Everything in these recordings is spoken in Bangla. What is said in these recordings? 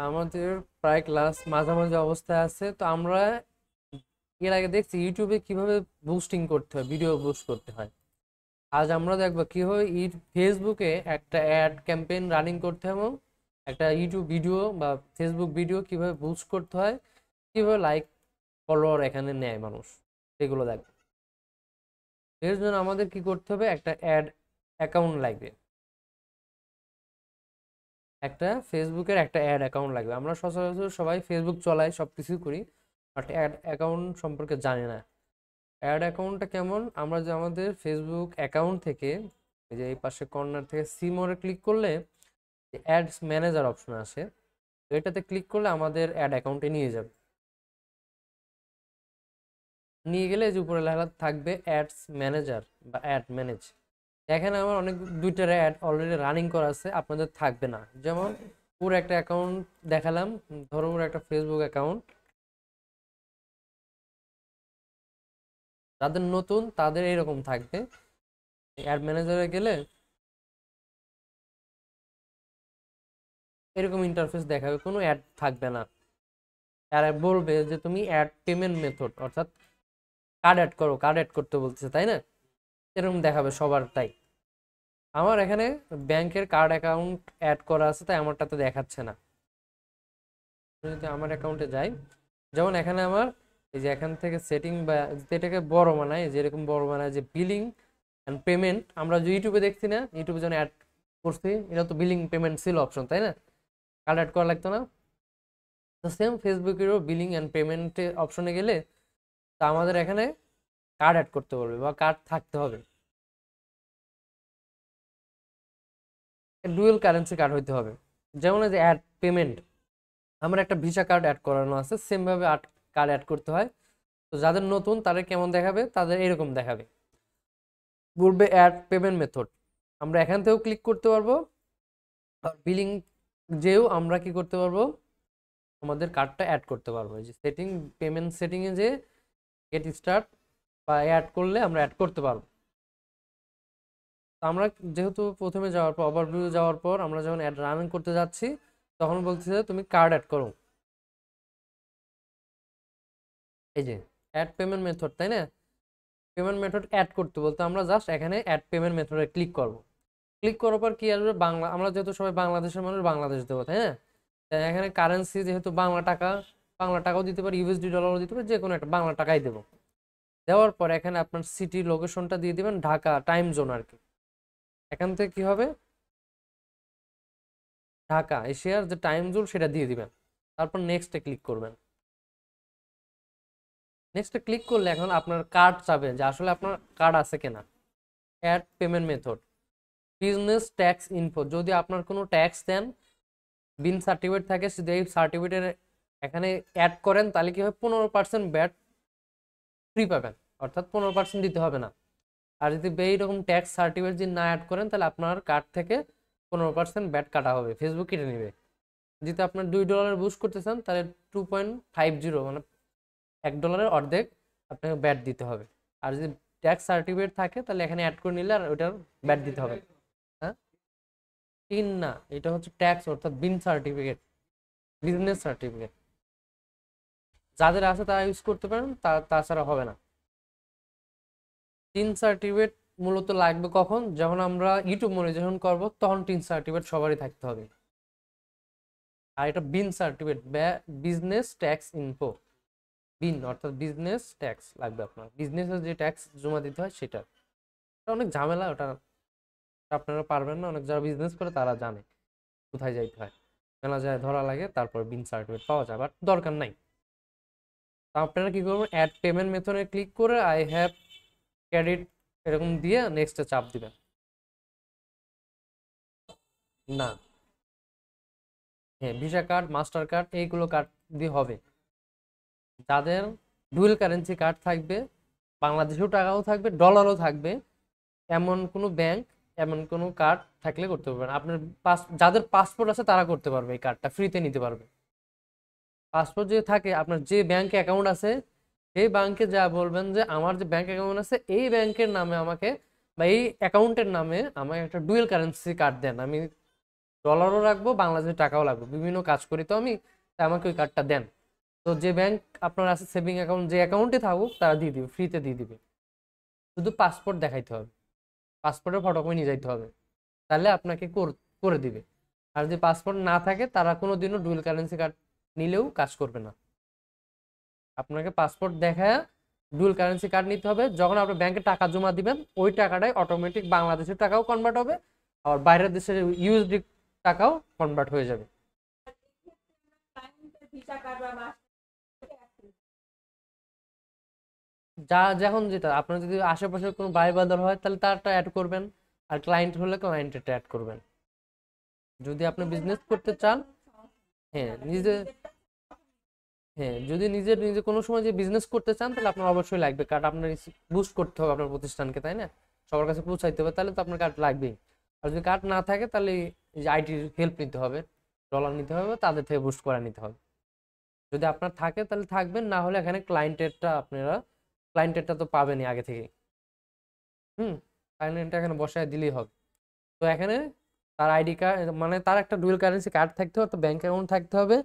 আমাদের প্রায় ক্লাস মাঝামাঝি অবস্থায় আছে, তো আমরা এর আগে দেখছি ইউটিউবে কিভাবে বুস্টিং করতে হয়, ভিডিও বুস্ট করতে হয়। আজ আমরা দেখবো কিভাবে ফেসবুকে একটা অ্যাড ক্যাম্পেইন রানিং করতে হয় এবং একটা ইউটিউব ভিডিও বা ফেসবুক ভিডিও কিভাবে বুস্ট করতে হয়, কিভাবে লাইক ফলোয়ার এখানে নেয় মানুষ, সেগুলো দেখবো। এর জন্য আমাদের কি করতে হবে, একটা অ্যাড অ্যাকাউন্ট লাগবে, একটা ফেসবুকের একটা অ্যাড অ্যাকাউন্ট লাগবে। আমরা সচরাচর সবাই ফেসবুক চলাই, সব কিছুই করি, বাট অ্যাড অ্যাকাউন্ট সম্পর্কে জানি না। অ্যাড অ্যাকাউন্টটা কেমন, আমরা যে আমাদের ফেসবুক অ্যাকাউন্ট থেকে এই যে এই পাশে কর্নার থেকে সি মোরে ক্লিক করলে অ্যাডস ম্যানেজার অপশন আসে, তো এটাতে ক্লিক করলে আমাদের অ্যাড অ্যাকাউন্টে নিয়ে যাবে। নিয়ে গেলে যে উপরে লেখা থাকবে অ্যাডস ম্যানেজার বা অ্যাড ম্যানেজ। এখানে আমার অনেক দুইটার অ্যাড অলরেডি রানিং করা আছে, আপনাদের থাকবে না। যেমন পুরো একটা অ্যাকাউন্ট দেখালাম, ধরো পুরো একটা ফেসবুক অ্যাকাউন্ট, যাদের নতুন তাদের এরকম থাকবে। অ্যাড ম্যানেজারে গেলে এরকম ইন্টারফেস দেখাবে, কোনো অ্যাড থাকবে না। আর বলবে যে তুমি অ্যাড পেমেন্ট মেথড, অর্থাৎ কার্ড অ্যাড করো, কার্ড অ্যাড করতে বলতেছে, তাই না? এরকম দেখাবে সবার। তাই আমার এখানে ব্যাংকের কার্ড অ্যাকাউন্ট অ্যাড করা আছে, তাই আমারটাতে দেখাচ্ছে না। যদি আমার অ্যাকাউন্টে যাই, যেমন এখানে আমার এই যে এখান থেকে সেটিং বা এটাকে বড় বানায়, যেরকম বড় বানায় যে বিলিং অ্যান্ড পেমেন্ট, আমরা যে ইউটিউবে দেখছি না, ইউটিউবে যখন অ্যাড করছি এটা তো বিলিং পেমেন্ট ছিল অপশন, তাই না? কার্ড অ্যাড করা লাগতো না। তো সেম ফেসবুকেরও বিলিং অ্যান্ড পেমেন্টে অপশনে গেলে তা আমাদের এখানে কার্ড অ্যাড করতে বলবে বা কার্ড থাকতে হবে, ডুয়েল কারেন্সি কার্ড হইতে হবে। যেমন এই যে অ্যাড পেমেন্ট, আমার একটা ভিসা কার্ড অ্যাড করানো আছে, সেম ভাবে কার্ড অ্যাড করতে হয়। তো যাদের নতুন তাদের কেমন দেখাবে, তাদের এরকম দেখাবে, বলবে অ্যাড পেমেন্ট মেথড। আমরা এখান থেকেও ক্লিক করতে পারবো, আর বিলিং যেও আমরা কি করতে পারবো, আমাদের কার্ডটা অ্যাড করতে পারবো। এই যে সেটিং, পেমেন্ট সেটিং এ যে গেট স্টার্ট বা অ্যাড করলে আমরা অ্যাড করতে পারবো। তো আমরা যেহেতু প্রথমে যাওয়ার পর, ওভারভিউ যাওয়ার পর আমরা যখন অ্যাড রান করতে যাচ্ছি, তখন বলতেছে তুমি কার্ড অ্যাড করো। এই যে অ্যাড পেমেন্ট মেথড, তাই না? পেমেন্ট মেথড অ্যাড করতে বলতে আমরা জাস্ট এখানে অ্যাড পেমেন্ট মেথডে ক্লিক করব। ক্লিক করার পর কি আসবে, বাংলা, আমরা যেহেতু সবাই বাংলাদেশের মানুষ, বাংলাদেশ দেবো, তাই না? তাই এখানে কারেন্সি যেহেতু বাংলা টাকা, বাংলা টাকাও দিতে পারি, ইউএসডি ডলারও দিতে পারি, যে কোনো একটা বাংলা টাকাই দেবো। দেওয়ার পর এখানে আপনার সিটি লোকেশনটা দিয়ে দিবেন, ঢাকা টাইম জোন আর কি। এখান থেকে কি হবে, ঢাকা এশিয়ার যে টাইম জোন সেটা দিয়ে দিবেন। তারপর নেক্সটে ক্লিক করবেন। নেক্সটে ক্লিক করলে এখন আপনার কার্ড চাবে, যে আসলে আপনার কার্ড আছে কিনা। Add payment method, business tax info, যদি আপনার কোনো ট্যাক্স দেন, বিন সার্টিফিকেট থাকে, যদি এই সার্টিফিকেটের এখানে অ্যাড করেন, তাহলে কি হবে, 15% ব্যাট ফ্রি পাবেন, অর্থাৎ 15% দিতে হবে না। আর যদি এইরকম ট্যাক্স সার্টিফিকেট যদি না অ্যাড করেন, তাহলে আপনার কার্ড থেকে 15% ব্যাট কাটা হবে, ফেসবুক কেটে নেবে। যদি আপনার $2 বুস্ট করতে চান, তাহলে 2.50, মানে $1 অর্ধেক আপনাকে ব্যাট দিতে হবে। আর যদি ট্যাক্স সার্টিফিকেট থাকে, তাহলে এখানে অ্যাড করে নিলে আর ওটার ব্যাট দিতে হবে। হ্যাঁ, তিন না, এটা হচ্ছে ট্যাক্স, অর্থাৎ বিন সার্টিফিকেট, বিজনেস সার্টিফিকেট। যাদের আছে তারা ইউজ করতে পারেন, তাছাড়া হবে না। টিন সার্টিফিকেট মূলত লাগবে কখন, যখন আমরা ইউটিউব মনিটাইজেশন করব, তখন টিন সার্টিফিকেট সবারই থাকতে হবে। আর এটা BIN certificate, business tax info, BIN অর্থাৎ বিজনেস ট্যাক্স লাগবে আপনার, বিজনেসের যে ট্যাক্স জমা দিতে হয় সেটা। অনেক ঝামেলা ওটা, আপনারা পারবেন না, অনেক যারা বিজনেস করে তারা জানে কোথায় যাইতে হয়, মেলা যায় ধরা লাগে, তারপর বিন সার্টিফিকেট পাওয়া যায়, বাট দরকার নাই। তো আপনারা কি করবেন, অ্যাড পেমেন্ট মেথডে ক্লিক করে আই হ্যাভ ক্রেডিট এরকম দিয়ে নেক্সটে চাপ দিবেন। না, হ্যাঁ, ভিসা কার্ড, মাস্টার কার্ড, এইগুলো কার্ড দিয়ে হবে। যাদের ডুয়েল কারেন্সি কার্ড থাকবে, বাংলাদেশেও টাকাও থাকবে, ডলারও থাকবে, এমন কোনো ব্যাংক, এমন কোনো কার্ড থাকলে করতে পারবেন। আপনার যাদের পাসপোর্ট আছে তারা করতে পারবে, এই কার্ডটা ফ্রিতে নিতে পারবে। পাসপোর্ট যে থাকে, আপনার যে ব্যাংকে অ্যাকাউন্ট আছে, সেই ব্যাংকে যা বলবেন যে আমার যে ব্যাংক অ্যাকাউন্ট আছে, এই ব্যাংকের নামে আমাকে বা এই অ্যাকাউন্টের নামে আমাকে একটা ডুয়েল কারেন্সি কার্ড দেন, আমি ডলারও রাখবো, বাংলাদেশের টাকাও লাগবে, বিভিন্ন কাজ করি তো আমি, তাই আমাকে ওই কার্ডটা দেন। তো যে ব্যাংক আপনার আছে সেভিং অ্যাকাউন্ট, যে অ্যাকাউন্টে থাকুক তারা দিয়ে দিবে, ফ্রিতে দিয়ে দিবে। শুধু পাসপোর্ট দেখাইতে হবে, পাসপোর্টের ফটোকপি নিয়ে যাইতে হবে, তাহলে আপনাকে করে দিবে। আর যদি পাসপোর্ট না থাকে তারা কোনোদিনও ডুয়াল কারেন্সি কার্ড নিলেও কাজ করবে না। আপনাকে পাসপোর্ট দেখায় ডুয়াল কারেন্সি কার্ড নিতে হবে। যখন আপনি ব্যাংকে টাকা জমা দিবেন ওই টাকাটাই অটোমেটিক বাংলাদেশের টাকাও কনভার্ট হবে, আর বাইরের দেশের ইউএসডি টাকাও কনভার্ট হয়ে যাবে। যা যখন যেটা আপনার যদি আশেপাশে কোনো ভাই বাদার হয় তাহলে তারটা অ্যাড করবেন, আর ক্লায়েন্ট হলে ক্লায়েন্টেরটা অ্যাড করবেন। যদি আপনি বিজনেস করতে চান, হ্যাঁ নিজে, হ্যাঁ যদি নিজে নিজে কোনো সময় যে বিজনেস করতে চান তাহলে আপনার অবশ্যই লাগবে কার্ড। আপনার বুস্ট করতে হবে আপনার প্রতিষ্ঠানকে, তাই না, সবার কাছে পৌঁছাইতে হবে, তাহলে তো আপনার কার্ড লাগবেই। আর যদি কার্ড না থাকে তাহলে এই যে আইটির হেল্প নিতে হবে, ডলার নিতে হবে, তাদের থেকে বুস্ট করে নিতে হবে। যদি আপনার থাকে তাহলে থাকবেন, না হলে এখানে ক্লায়েন্টেরটা আপনারা, ক্লায়েন্টেরটা তো পাবেনই আগে থেকে। হুম, ক্লায়েন্টটা এখানে বসায় দিলেই হবে। তো এখানে তার আইডি কার্ড, মানে তার একটা ডুয়াল কারেন্সি কার্ড থাকতে হবে, ব্যাংক অ্যাকাউন্ট থাকতে হবে।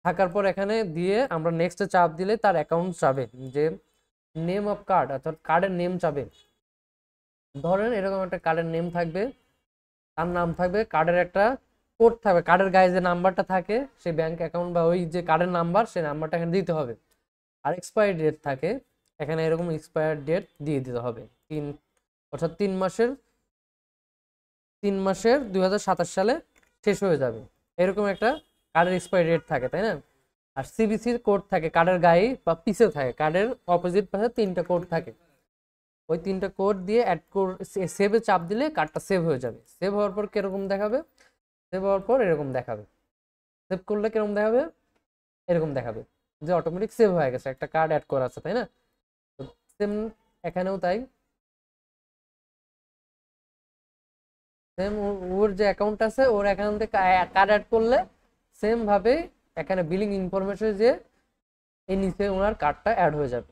থাকার পর এখানে দিয়ে আমরা নেক্সটে চাপ দিলে তার অ্যাকাউন্ট চাবে, যে নেম অফ কার্ড অর্থাৎ কার্ডের নেম চাবে। ধরেন এরকম একটা কার্ডের নেম থাকবে, তার নাম থাকবে, কার্ডের একটা কোড থাকবে, কার্ডের গায়ে যে নাম্বারটা থাকে সেই ব্যাংক অ্যাকাউন্ট বা ওই যে কার্ডের নাম্বার, সেই নাম্বারটা এখানে দিতে হবে। আর এক্সপায়ারি ডেট থাকে এখানে, এরকম এক্সপায়ার ডেট দিয়ে দিতে হবে, অর্থাৎ 3 মাসের 2027 সালে শেষ হয়ে যাবে, এরকম একটা কার্ডের এক্সপায়ারি ডেট থাকে, তাই না। আর সিবিসি কোড থাকে কার্ডের গায়ে বা পিছে থাকে, কার্ডের অপোজিট পাশে 3টা কোড থাকে, ওই 3টা কোড দিয়ে অ্যাড করে সেভে চাপ দিলে কার্ডটা সেভ হয়ে যাবে। সেভ হওয়ার পর কিরকম দেখাবে, সেভ হওয়ার পর এরকম দেখাবে, সেভ করলে কিরকম দেখাবে, এরকম দেখাবে যে অটোমেটিক সেভ হয়ে গেছে, একটা কার্ড অ্যাড করা আছে, তাই না। তো সেম এখানেও তাই, সেম ওর যে অ্যাকাউন্ট আছে ওর অ্যাকাউন্টে কার্ড অ্যাড করলে সেম ভাবে এখানে বিলিং ইনফরমেশন যে এই নিচে ওনার কার্ডটা অ্যাড হয়ে যাবে,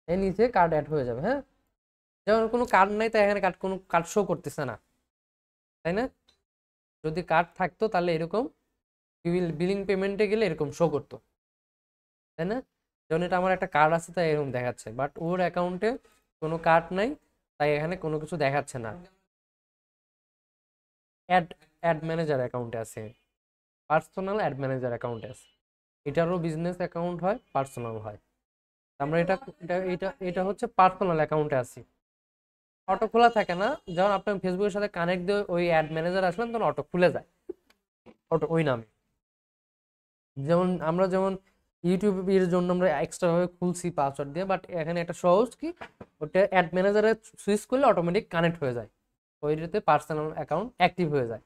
এই নিচে কার্ড অ্যাড হয়ে যাবে। হ্যাঁ, যেমন কোনো কার্ড নাই তাই এখানে কার্ড, কোনো কার্ড শো করতেছে না, তাই না। যদি কার্ড থাকতো তাহলে এরকম বিলিং পেমেন্টে গেলে এরকম শো করতো, তাই না। যেমন এটা আমার একটা কার্ড আছে তাই এরকম দেখাচ্ছে, বাট ওর অ্যাকাউন্টে কোনো কার্ড নাই তাই এখানে কোনো কিছু দেখাচ্ছে না। অ্যাড অ্যাড ম্যানেজার অ্যাকাউন্টে আছে, পার্সোনাল অ্যাড ম্যানেজার অ্যাকাউন্টে আছে। এটারও বিজনেস অ্যাকাউন্ট হয়, পার্সোনাল হয়। আমরা এটা এটা এটা এটা হচ্ছে পার্সোনাল অ্যাকাউন্টে আছি। অটো খোলা থাকে না, যখন আপনি ফেসবুকের সাথে কানেক্ট দিয়ে ওই অ্যাড ম্যানেজার আসবেন তখন অটো খুলে যায়, অটো ওই নামে। যেমন ইউটিউবের জন্য আমরা এক্সট্রা ভাবে খুলছি পাসওয়ার্ড দিয়ে, বাট এখানে একটা সহজ কি, ওটা অ্যাড ম্যানেজারে সুইচ করলে অটোমেটিক কানেক্ট হয়ে যায়, ওইটাতে পার্সোনাল অ্যাকাউন্ট অ্যাক্টিভ হয়ে যায়।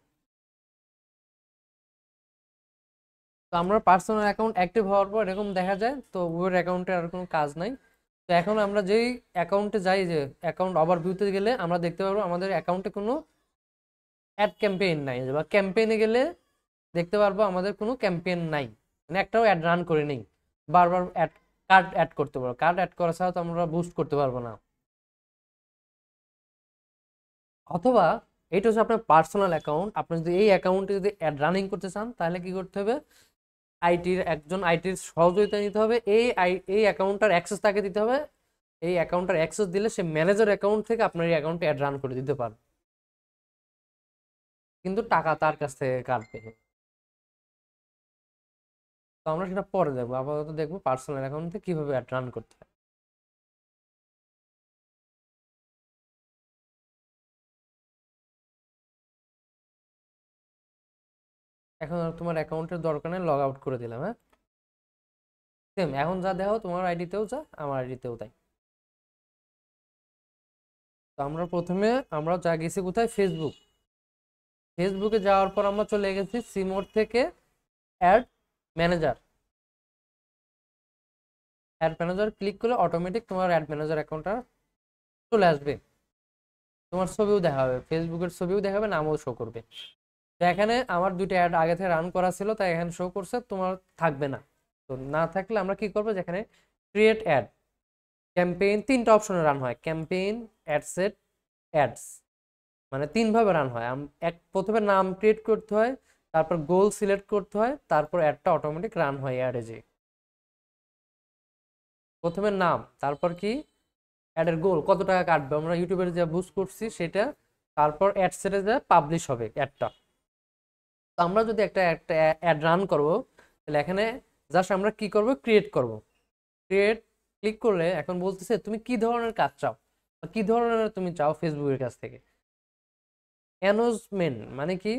তো আমরা পার্সোনাল অ্যাকাউন্ট অ্যাক্টিভ হওয়ার পর এরকম দেখা যায়, তো ওর অ্যাকাউন্টে আর কোনো কাজ নাই। তো এখন আমরা যেই অ্যাকাউন্টে যাই, যে অ্যাকাউন্ট ওভারভিউতে গেলে আমরা দেখতে পারবো আমাদের অ্যাকাউন্টে কোনো অ্যাড ক্যাম্পেইন নাই, বা ক্যাম্পেইনে গেলে দেখতে পারবো আমাদের কোনো ক্যাম্পেইন নাই, মানে একটাও অ্যাড রান করে নেই। বারবার কার্ড অ্যাড করতে পারবো, কার্ড অ্যাড করা ছাড়া তো আমরা বুস্ট করতে পারবো না। অথবা এইটা হচ্ছে আপনার পার্সোনাল অ্যাকাউন্ট, আপনি যদি এই অ্যাকাউন্টে যদি অ্যাড রানিং করতে চান তাহলে কি করতে হবে, একজন আইটির সহযোগিতা নিতে হবে, এই অ্যাকাউন্টটার অ্যাক্সেস তাকে দিতে হবে। এই অ্যাকাউন্টটার অ্যাক্সেস দিলে সে ম্যানেজার অ্যাকাউন্ট থেকে আপনার এই অ্যাকাউন্টে অ্যাড রান করে দিতে পারবে, কিন্তু টাকা তার কাছ থেকে কাটবে। তো আমরা সেটা পরে দেখবো, আপাতত দেখবো পার্সোনাল অ্যাকাউন্টে কিভাবে অ্যাড রান করতে হয়। এখন আর তোমার অ্যাকাউন্টের দরকার নেই, লগ আউট করে দিলাম। হ্যাঁ, সেম এখন যা দেখো তোমার আইডিতেও যা আমার আইডিতেও তাই। তো আমরা প্রথমে আমরা যা গেছি কোথায়, ফেসবুক। ফেসবুকে যাওয়ার পর আমরা চলে গেছি সিমোর থেকে add manager. Add manager click করলে অটোমেটিক তোমার অ্যাড ম্যানেজার অ্যাকাউন্টটা চলে আসবে, তোমার ছবিও দেখাবে, ফেসবুকের ছবিও দেখাবে, নামও শো করবে। তো এখানে আমার 2টা অ্যাড আগে থেকে রান করা ছিল তাই এখানে শো করছে, তোমার থাকবে না। তো না থাকলে আমরা কি করবো, যেখানে ক্রিয়েট অ্যাড, ক্যাম্পেইন 3টা অপশনে রান হয়, ক্যাম্পেইন, অ্যাড সেট, অ্যাডস। মানে 3 ভাবে রান হয়। প্রথমে নাম ক্রিয়েট করতে হয়, তারপর গোল সিলেক্ট করতে হয়, তারপর অ্যাডটা অটোমেটিক রান হয় অ্যাডে যে। প্রথমে নাম, তারপর কি অ্যাডের গোল কত টাকা কাটবে আমরা ইউটিউবের যা বুঝ করছি সেটা, তারপর অ্যাড সেটে যা পাবলিশ হবে অ্যাডটা। তো আমরা যদি একটা একটা অ্যাড রান করব, তাহলে এখানে জাস্ট আমরা কি করব, ক্রিয়েট করব। ক্রিয়েট ক্লিক করলে এখন বলতেছে তুমি কি ধরনের কাজ চাও, বা কি ধরনের তুমি চাও ফেসবুকের কাছ থেকে। অ্যানাউন্সমেন্ট মানে কি,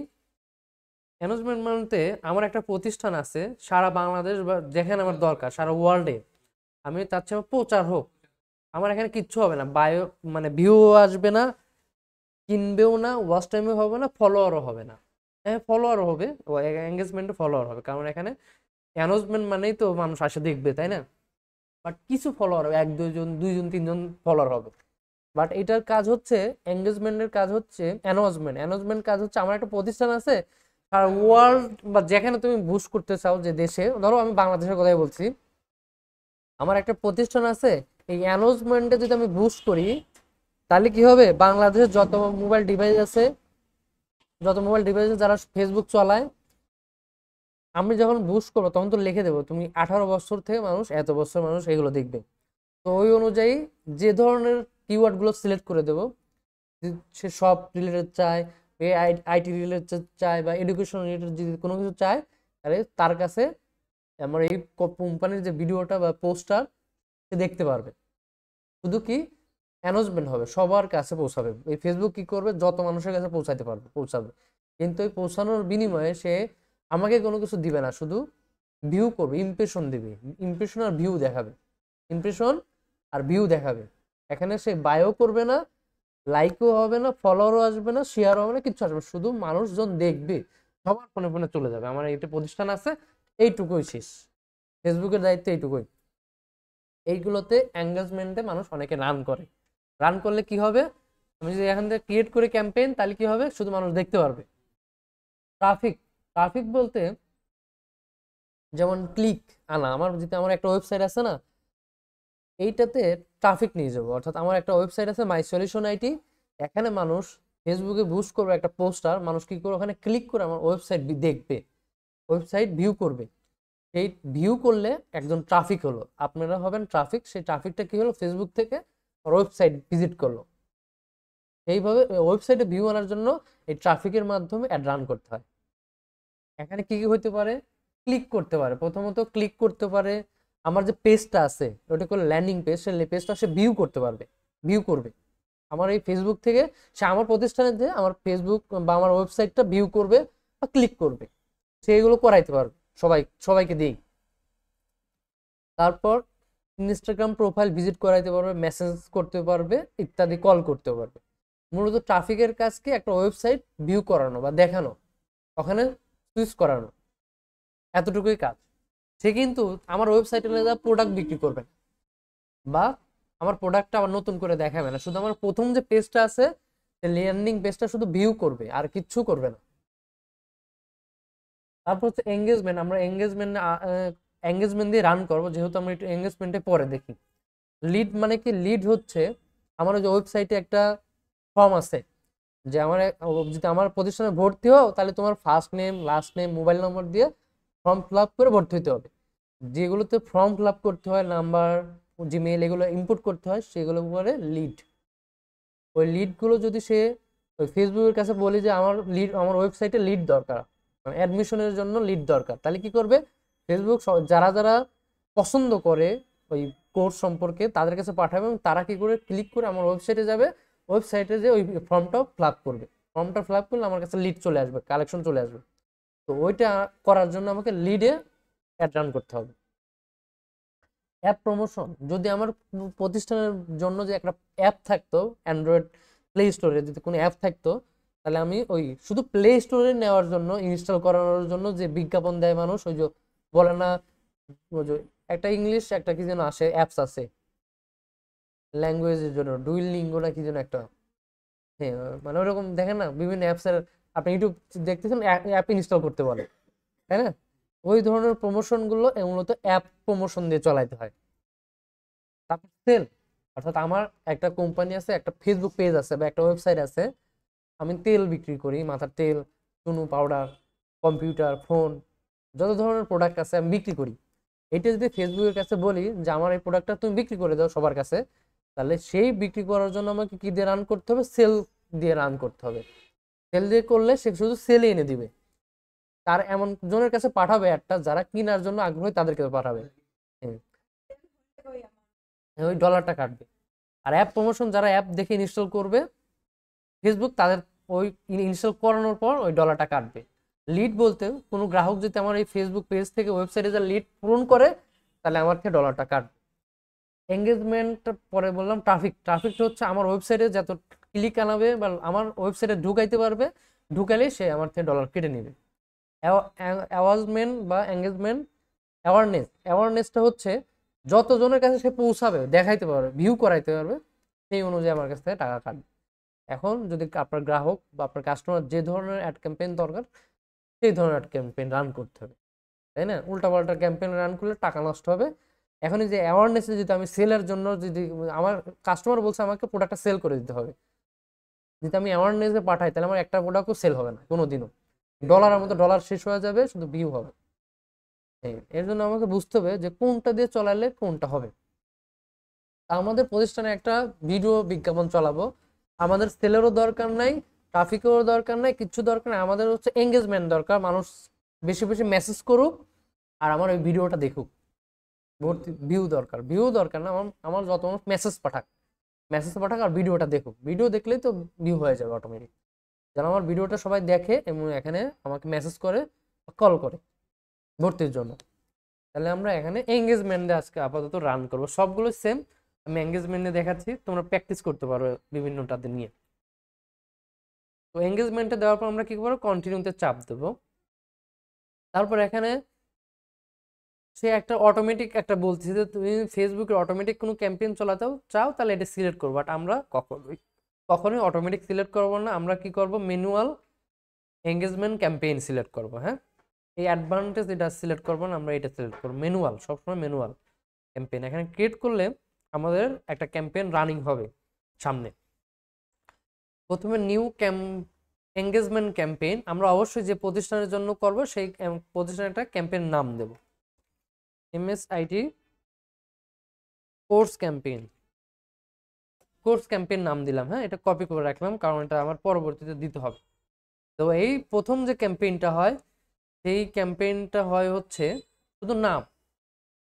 অ্যানাউন্সমেন্ট মানে আমার একটা প্রতিষ্ঠান আছে সারা বাংলাদেশ বা যেখানে আমার দরকার সারা ওয়ার্ল্ডে, আমি তার চেয়ে প্রচার হোক। আমার এখানে কিচ্ছু হবে না, বায়ো মানে ভিউ আসবে না, কিনবেও না, ওয়াচ টাইমও হবে না, ফলোয়ারও হবে না। হ্যাঁ ফলোয়ার হবে, এঙ্গেজমেন্টও ফলোয়ার হবে, কারণ এখানে অ্যানাউন্সমেন্ট মানেই তো মানুষ আসে দেখবে, তাই না? বাট কিছু ফলোয়ার হবে, 1 2 জন 2 জন 3 জন ফলোয়ার হবে। বাট এটার কাজ হচ্ছে, এঙ্গেজমেন্টের কাজ হচ্ছে অ্যানাউন্সমেন্ট। অ্যানাউন্সমেন্ট কাজ হচ্ছে আমার একটা প্রতিষ্ঠান আছে আর ওয়ার্ল্ড বা যেখানে তুমি বুস্ট করতে চাও, যে দেশে, ধরো আমি বাংলাদেশের কথাই বলছি, আমার একটা প্রতিষ্ঠান আছে, এই অ্যানাউন্সমেন্টে যদি আমি বুস্ট করি, তাহলে কি হবে, বাংলাদেশের যত মোবাইল ডিভাইসে যারা ফেসবুক চালায়, আমি যখন বুস্ট করবো তখন তো লিখে দেবো তুমি 18 বছর থেকে মানুষ, এত বছর মানুষ এগুলো দেখবে। তো ওই অনুযায়ী যে ধরনের কিওয়ার্ড গুলো সিলেক্ট করে দেবো, সে সব রিলেটেড চায়, আইটি রিলেটেড চায়, বা এডুকেশন রিলেটেড যদি কোনো কিছু চায়, তাহলে তার কাছে আমার এই কোম্পানির যে ভিডিওটা বা পোস্টার সে দেখতে পারবে। শুধু কি অ্যানাউন্সমেন্ট হবে, সবার কাছে পৌঁছাবে। এই ফেসবুক কি করবে, যত মানুষের কাছে পৌঁছাবে। কিন্তু এই পৌঁছানোর বিনিময়ে সে আমাকে কোনো কিছু দিবে না, শুধু ভিউ করবে, ইমপ্রেশন দিবে, ইমপ্রেশন আর ভিউ দেখাবে, ইমপ্রেশন আর ভিউ দেখাবে। এখানে সে বায়ো করবে না, লাইকও হবে না, ফলোয়ারও আসবে না, শেয়ারও হবে না, কিচ্ছু আসবে না, শুধু মানুষজন দেখবে, সবার ফোনে ফোনে চলে যাবে। আমার একটা প্রতিষ্ঠান আছে, এইটুকুই শেষ। ফেসবুকের দায়িত্ব এইটুকুই। এইগুলোতে এঙ্গেজমেন্টে মানুষ অনেকে রান করে। রান করলে কি হবে, আমি যদি এখান থেকে ক্রিয়েট করে ক্যাম্পেইন, তাহলে কি হবে, শুধু মানুষ দেখতে পারবে। ট্রাফিক, ট্রাফিক বলতে যেমন ক্লিক আনা, আমার একটা ওয়েবসাইট আছে না, এইটাতে ট্রাফিক নিয়ে যাবো। অর্থাৎ আমার একটা ওয়েবসাইট আছে মাই সলিউশন আইটি, এখানে মানুষ ফেসবুকে বুস্ট করবে একটা পোস্টার, মানুষ কি করে ওখানে ক্লিক করে আমার ওয়েবসাইট দেখবে, ওয়েবসাইট ভিউ করবে। সেই ভিউ করলে একজন ট্রাফিক হলো, আপনারা হবেন ট্রাফিক। সেই ট্রাফিকটা কি হলো, ফেসবুক থেকে ওয়েবসাইট ভিজিট করলো। এইভাবে ওয়েবসাইটে ভিউ আনার জন্য এই ট্রাফিকের মাধ্যমে অ্যাড রান করতে হয়। এখানে কি কি হতে পারে, ক্লিক করতে পারে, প্রথমত ক্লিক করতে পারে। আমার যে পেজটা আছে ওটা করে ল্যান্ডিং পেজ, সেই পেজটা সে ভিউ করতে পারবে, ভিউ করবে আমার এই ফেসবুক থেকে। সে আমার প্রতিষ্ঠানে যে আমার ফেসবুক বা আমার ওয়েবসাইটটা ভিউ করবে বা ক্লিক করবে, সে এগুলো করাইতে পারবে সবাইকে দিই। তারপর ইনস্টাগ্রাম প্রোফাইল ভিজিট করাইতে পারবে, মেসেজ করতে পারবে, ইত্যাদি, কল করতে পারবে। মূলত ট্রাফিকের কাজ কি, একটা ওয়েবসাইট ভিউ করানো বা দেখানো, ওখানে সুইচ করানো, এতটুকুই কাজ। সে কিন্তু আমার ওয়েবসাইটে যা প্রোডাক্ট বিক্রি করবে বা আমার প্রোডাক্টটা আবার নতুন করে দেখাবে না, শুধু আমার প্রথম যে পেজটা আছে ল্যান্ডিং পেজটা শুধু ভিউ করবে, আর কিচ্ছু করবে না। তারপর হচ্ছে এঙ্গেজমেন্ট, আমরা এঙ্গেজমেন্ট দিয়ে রান করবো, যেহেতু আমরা একটু এঙ্গেজমেন্টে পরে দেখি। লিড মানে কি, লিড হচ্ছে আমার ওই যে ওয়েবসাইটে একটা ফর্ম আছে, যে যদি আমার প্রতিষ্ঠানে ভর্তি হও, তাহলে তোমার first name, last name, mobile নম্বর দিয়ে ফর্ম ফিল আপ করে ভর্তি হতে হবে। যেগুলোতে ফর্ম ফিল আপ করতে হয়, নাম্বার, জিমেল, এগুলো ইনপুট করতে হয়, সেগুলো করে লিড। ওই লিডগুলো যদি সে ওই ফেসবুকের কাছে বলি যে আমার ওয়েবসাইটে লিড দরকার, মানে অ্যাডমিশনের জন্য লিড দরকার, তাহলে কি করবে, ফেসবুক যারা যারা পছন্দ করে ওই কোর্স সম্পর্কে তাদের কাছে পাঠাবে, এবং তারা কি করে ক্লিক করে আমার ওয়েবসাইটে যাবে, ওয়েবসাইটে যে ওই ফর্মটা ফিল আপ করবে। ফর্মটা ফিল আপ করলে আমার কাছে লিড চলে আসবে, কালেকশন চলে আসবে। তো ওইটা করার জন্য আমাকে লিডে অ্যাড রান করতে হবে। অ্যাপ প্রমোশন, যদি আমার প্রতিষ্ঠানের জন্য যে একটা অ্যাপ থাকতো, অ্যান্ড্রয়েড প্লে স্টোরে যদি কোনো অ্যাপ থাকতো, তাহলে আমি ওই শুধু প্লে স্টোরে নেওয়ার জন্য, ইনস্টল করানোর জন্য যে বিজ্ঞাপন দেয় মানুষ, ওই যে বলে না, ওই যে একটা ইংলিশ একটা কি যেন আসে, অ্যাপস আছে ল্যাঙ্গুয়েজের জন্য, ডুইলিঙ্গো না কি যেন একটা, হ্যাঁ, মানে ওরকম দেখেন না বিভিন্ন অ্যাপসের, আপনি ইউটিউব দেখতেছেন, অ্যাপ ইনস্টল করতে বলে, তাই না? ওই ধরনের প্রমোশন গুলো মূলত অ্যাপ প্রমোশন দিয়ে চালাইতে হয়। তারপর সেল, অর্থাৎ আমার একটা কোম্পানি আছে, একটা ফেসবুক পেজ আছে বা একটা ওয়েবসাইট আছে, আমি তেল বিক্রি করি, মাথার তেল, চুনু পাউডার, কম্পিউটার, ফোন, যত ধরনের প্রোডাক্ট আছে আমি বিক্রি করি। এটা যদি ফেসবুকের কাছে বলি যে আমার এই প্রোডাক্টটা তুমি বিক্রি করে দাও সবার কাছে, তাহলে সেই বিক্রি করার জন্য আমাকে কি দিয়ে রান করতে হবে? সেল দিয়ে রান করতে হবে। সেল দিয়ে করলে সে শুধু সেলে এনে দিবে, তার এমন জনের কাছে পাঠাবে একটা যারা কেনার জন্য আগ্রহী, তাদেরকে পাঠাবে। ওই ডলারটা কাটবে। আর অ্যাপ প্রমোশন যারা অ্যাপ দেখে ইনস্টল করবে ফেসবুক, তাদের ওই ইনস্টল করানোর পর ওই ডলারটা কাটবে। লিড বলতে কোনো গ্রাহক যদি আমার এই ফেসবুক পেজ থেকে ওয়েবসাইটে যা লিড পূরণ করে, তাহলে আমার থেকে ডলারটা কাটবে। এঙ্গেজমেন্ট পরে বললাম ট্রাফিক। ট্রাফিকটা হচ্ছে আমার ওয়েবসাইটে যত ক্লিক আনাবে বা আমার ওয়েবসাইটে ঢুকাইতে পারবে, ঢুকালে সে আমার থেকে ডলার কেটে নেবে। অ্যাওয়াজমেন্ট বা এঙ্গেজমেন্ট, অ্যাওয়ারনেসটা হচ্ছে যতজনের কাছে সে পৌঁছাবে, দেখাইতে পারবে, ভিউ করাইতে পারবে, সেই অনুযায়ী আমার কাছ থেকে টাকা কাটবে। এখন যদি আপনার গ্রাহক বা আপনার কাস্টমার যে ধরনের অ্যাড ক্যাম্পেইন দরকার, সেই ধরনের অ্যাড ক্যাম্পেইন রান করতে হবে, তাই না? উল্টাপাল্টা ক্যাম্পেইন রান করলে টাকা নষ্ট হবে। এখন এই যে অ্যাওয়ারনেসে যদি আমি সেলের জন্য, যদি আমার কাস্টমার বলছে আমাকে প্রোডাক্টটা সেল করে দিতে হবে, যদি আমি অ্যাওয়ারনেসে পাঠাই, তাহলে আমার একটা প্রোডাক্টও সেল হবে না কোনোদিনও। ডলারের মতো ডলার শেষ হয়ে যাবে, শুধু ভিউ হবে। এর জন্য আমাকে বুঝতে হবে যে কোনটা দিয়ে চলালে কোনটা হবে। আমাদের প্রতিষ্ঠানে একটা ভিডিও বিজ্ঞাপন চালাবো, আমাদের সেলেরও দরকার নাই, ট্রাফিকেরও দরকার নাই, কিচ্ছু দরকার নাই, আমাদের হচ্ছে এঙ্গেজমেন্ট দরকার। মানুষ বেশি বেশি মেসেজ করুক আর আমার ওই ভিডিওটা দেখুক। ভর্তি ভিউ দরকার, ভিউ দরকার না, আমার যত মানুষ মেসেজ পাঠাক আর ভিডিওটা দেখুক। ভিডিও দেখলেই তো ভিউ হয়ে যাবে অটোমেটিক। যেন আমার ভিডিওটা সবাই দেখে এবং এখানে আমাকে মেসেজ করে, কল করে ভর্তির জন্য। তাহলে আমরা এখানে এঙ্গেজমেন্টে আজকে আপাতত রান করবো, সবগুলো সেম। আমি এঙ্গেজমেন্টে দেখাচ্ছি, তোমরা প্র্যাকটিস করতে পারো বিভিন্নটাতে নিয়ে। তো এঙ্গেজমেন্টে দেওয়ার পর আমরা কি করবো? কন্টিনিউতে চাপ দেবো। তারপর এখানে সে একটা অটোমেটিক একটা বলছে যে তুমি ফেসবুকে অটোমেটিক কোনো ক্যাম্পেইন চালাতেও চাও, তাহলে এটা সিলেক্ট করবো। বাট আমরা কখনোই অটোমেটিক সিলেক্ট করবো না। আমরা কি করব? ম্যানুয়াল এঙ্গেজমেন্ট ক্যাম্পেইন সিলেক্ট করবো। হ্যাঁ, এই অ্যাডভান্টেজ এটা সিলেক্ট করবো না, আমরা এটা সিলেক্ট করবো ম্যানুয়াল, সবসময় ম্যানুয়াল ক্যাম্পেইন। এখানে ক্রিয়েট করলে আমাদের একটা ক্যাম্পেইন রানিং হবে সামনে। প্রথমে নিউ এঙ্গেজমেন্ট ক্যাম্পেইন আমরা অবশ্যই যে প্রতিষ্ঠানের জন্য করব সেই প্রতিষ্ঠানের একটা ক্যাম্পেইন নাম দেব। এমএসআইটি কোর্স ক্যাম্পেইন নাম দিলাম। হ্যাঁ, এটা কপি করে রাখলাম কারণ এটা আমার পরবর্তীতে দিতে হবে। তো এই প্রথম যে ক্যাম্পেইনটা হয়, সেই ক্যাম্পেইনটা হয় হচ্ছে শুধু নাম,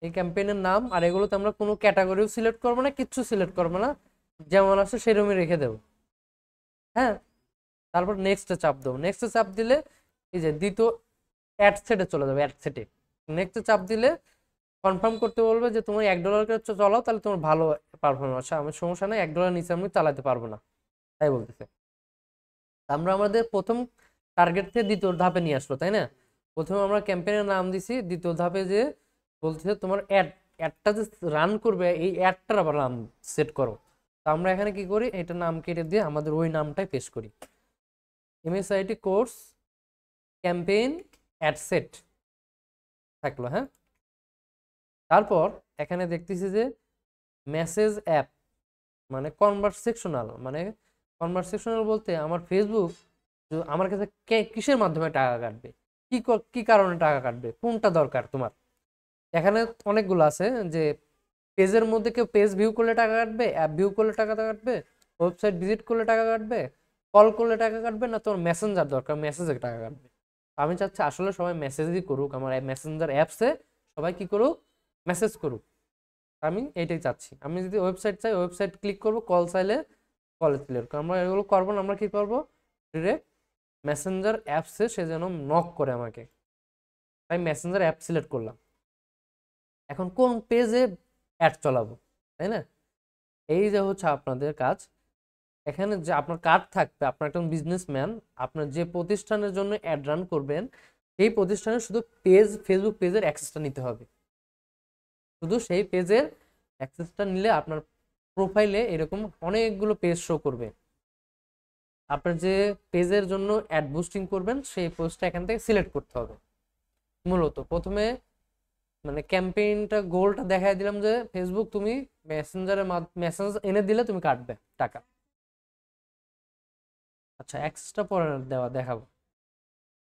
এই ক্যাম্পেইনের নাম। আর এগুলোতে আমরা কোনো ক্যাটাগরিও সিলেক্ট করবো না, কিচ্ছু সিলেক্ট করবো না, যেমন আছে সেরকমই রেখে দেবো। হ্যাঁ, তারপর নেক্সটে চাপ দেবো। নেক্সটে চাপ দিলে এই যে দ্বিতীয় অ্যাড সেটে চলে যাবে, অ্যাড সেটে। নেক্সটে চাপ দিলে কনফার্ম করতে বলবে যে তুমি $1 করে চালাও, তাহলে তোমার ভালো পারফরমেন্স। আমি সমস্যা নেই, $1 নিচে আমি চালাতে পারবো না, তাই বলতেছে। আমরা আমাদের প্রথম টার্গেট থেকে দ্বিতীয় ধাপে নিয়ে আসলো, তাই না? প্রথমে আমরা ক্যাম্পেইনের নাম দিছি, দ্বিতীয় ধাপে যে বলছে তোমার অ্যাডটা যে রান করবে, এই অ্যাডটার আবার নাম সেট করো। তো আমরা এখানে কি করি? এটা নাম কেটে দিয়ে আমাদের ওই নামটাই পেশ করি, এমএসআইটি কোর্স ক্যাম্পেইন অ্যাড সেট থাকলো। হ্যাঁ, তারপর এখানে দেখতেছি যে মেসেজ অ্যাপ মানে কনভারসেশনাল বলতে আমার ফেসবুক আমার কাছে কিসের মাধ্যমে টাকা কাটবে, কি কারণে টাকা কাটবে, কোনটা দরকার তোমার। এখানে অনেকগুলো আছে যে পেজের মধ্যে কেউ পেজ ভিউ করলে টাকা কাটবে, অ্যাপ ভিউ করলে টাকা কাটবে, ওয়েবসাইট ভিজিট করলে টাকা কাটবে, কল করলে টাকা কাটবে, না তোমার মেসেঞ্জার দরকার, মেসেজে টাকা কাটবে। আমি চাচ্ছি আসলে সবাই মেসেজই করুক, আমার মেসেঞ্জার অ্যাপসে সবাই কি করুক? মেসেজ করুক। আমি এইটাই চাচ্ছি। আমি যদি ওয়েবসাইট চাই, ওয়েবসাইট ক্লিক করবো, কল চাইলে কলে ক্লিক করবো। আমরা এগুলো করবো না, আমরা কি করবো? ডিরেক্ট মেসেঞ্জার অ্যাপসে সে যেন নক করে আমাকে, তাই মেসেঞ্জার অ্যাপ সিলেক্ট করলাম। এখন কোন পেজে অ্যাড চালাবো, তাই না? এই যে হচ্ছে আপনাদের কাজ। এখানে যে আপনার কার্ড থাকবে, আপনার একজন বিজনেসম্যান, আপনার যে প্রতিষ্ঠানের জন্য অ্যাড রান করবেন, এই প্রতিষ্ঠানের শুধু ফেসবুক পেজের অ্যাক্সেসটা নিতে হবে। শুধু সেই পেজের অ্যাক্সেসটা নিলে আপনার প্রোফাইলে এরকম অনেকগুলো পেজ শো করবে। আপনার যে পেজের জন্য অ্যাড বুস্টিং করবেন, সেই পোস্টটা এখান থেকে সিলেক্ট করতে হবে। মূলত প্রথমে মানে ক্যাম্পেইনটা গোলটা দেখাই দিলাম যে ফেসবুক তুমি মেসেঞ্জারে মেসেজ এনে দিলে তুমি কাটবে টাকা। আচ্ছা অ্যাক্সেসটা পরে দেখাবো।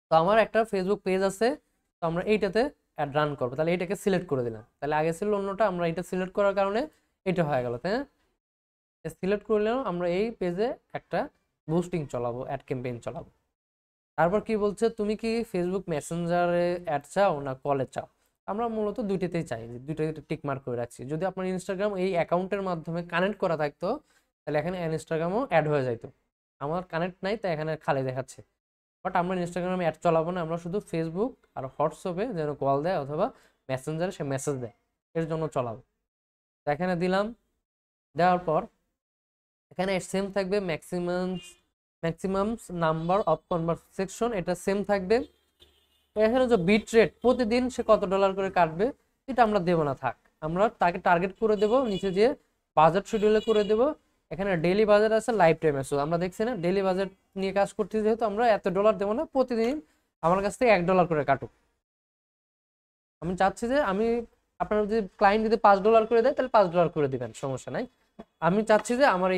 তো আমার একটা ফেসবুক পেজ আছে, তো আমরা এইটাতে অ্যাড রান করবো, তাহলে এটাকে সিলেক্ট করে দিলাম। তাহলে আগে ছিল অন্যটা, আমরা এটা সিলেক্ট করার কারণে এটা হয়ে গেল, তাই না? সিলেক্ট করলেও আমরা এই পেজে একটা বুস্টিং চালাবো, অ্যাড ক্যাম্পেইন চালাবো। তারপর কি বলছে, তুমি কি ফেসবুক মেসেঞ্জারে অ্যাড চাও না কলে চাও? আমরা মূলত দুইটাতেই চাই, দুইটাতে টিক মার্ক করে রাখছি। যদি আপনার ইনস্টাগ্রাম এই অ্যাকাউন্টের মাধ্যমে কানেক্ট করা থাকতো তাহলে এখানে ইনস্টাগ্রামও অ্যাড হয়ে যাইতো। আমার কানেক্ট নাই তাই এখানে খালি দেখাচ্ছে। বাট আমরা ইনস্টাগ্রামে অ্যাড চালাবো না, আমরা শুধু ফেসবুক আর হোয়াটসঅ্যাপে যেন কল দেয় অথবা মেসেঞ্জারে সে মেসেজ দেয় এর জন্য চালাবো। তো এখানে দিলাম, দেওয়ার পর এখানে সেম থাকবে ম্যাক্সিমাম নাম্বার অফ কনভারসেশন, এটা সেম থাকবে। এখানে যে বিট রেট প্রতিদিন সে কত ডলার করে কাটবে এটা আমরা দেবো না, থাক। আমরা তাকে টার্গেট করে দেব, নিচে দিয়ে বাজেট শিডিউলে করে দেব। এখানে ডেইলি বাজেট আছে, লাইফ টাইম আছে, আমরা দেখছি না ডেইলি বাজেট নিয়ে কাজ করতেছি, যেহেতু আমরা এত ডলার দেবো না, প্রতিদিন আমার কাছ থেকে $1 করে কাটুক। আমি চাচ্ছি যে আপনার যদি ক্লায়েন্ট যদি $5 করে দেয় তাহলে $5 করে দিবেন, সমস্যা নাই। আমি চাচ্ছি যে আমার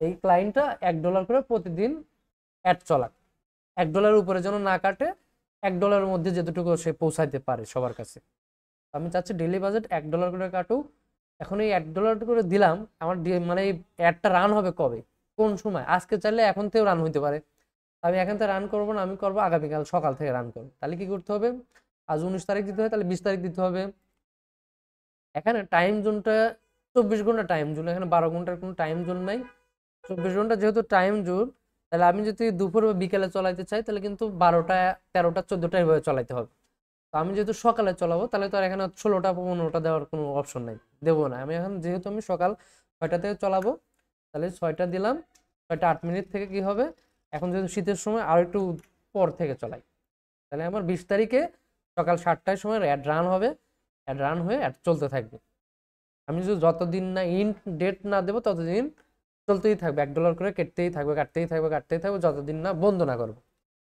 এই ক্লায়েন্টটা $1 করে প্রতিদিন অ্যাড চলাক, $1 উপরে যেন না কাটে, $1 মধ্যে যতটুকু সে পৌঁছাইতে পারে সবার কাছে। আমি চাচ্ছি ডেইলি বাজেট $1 করে কাটুক। এখন এই $1 করে দিলাম, আমার মানে এই অ্যাডটা রান হবে কবে, কোন সময়? আজকে চাইলে এখন থেকেও রান হইতে পারে। আমি এখন থেকে রান করবো না, আমি করবো আগামীকাল সকাল থেকে রান করবো। তাহলে কি করতে হবে, আজ 19 তারিখ দিতে হয়, তাহলে 20 তারিখ দিতে হবে। এখানে টাইম জোনটা 24 ঘন্টা টাইম জোন, এখানে 12 ঘন্টার কোনো টাইম জোন নাই। 24 ঘন্টা যেহেতু টাইম জোন, তাহলে আমি যদি দুপুর বা বিকেলে চলাইতে চাই তাহলে কিন্তু 12টা 13টা 14টা এভাবে চলাইতে হবে। তো আমি যেহেতু সকালে চলাবো তাহলে তো আর এখানে 16টা 15টা দেওয়ার কোনো অপশন নাই, দেবো না। আমি এখন যেহেতু আমি সকাল 6টা থেকে চলাবো, তাহলে 6টা দিলাম, 6টা 8 মিনিট থেকে কি হবে, এখন যেহেতু শীতের সময় আর একটু পর থেকে চলাই, তাহলে আমার 20 তারিখে সকাল 7টার সময় অ্যাড রান হবে, অ্যাড রান হয়ে অ্যাড চলতে থাকবে। আমি যদি যতদিন না ডেট না দেবো ততদিন চলতেই থাকবে, $1 করে কাটতেই থাকবে, যতদিন না বন্ধ না করবো।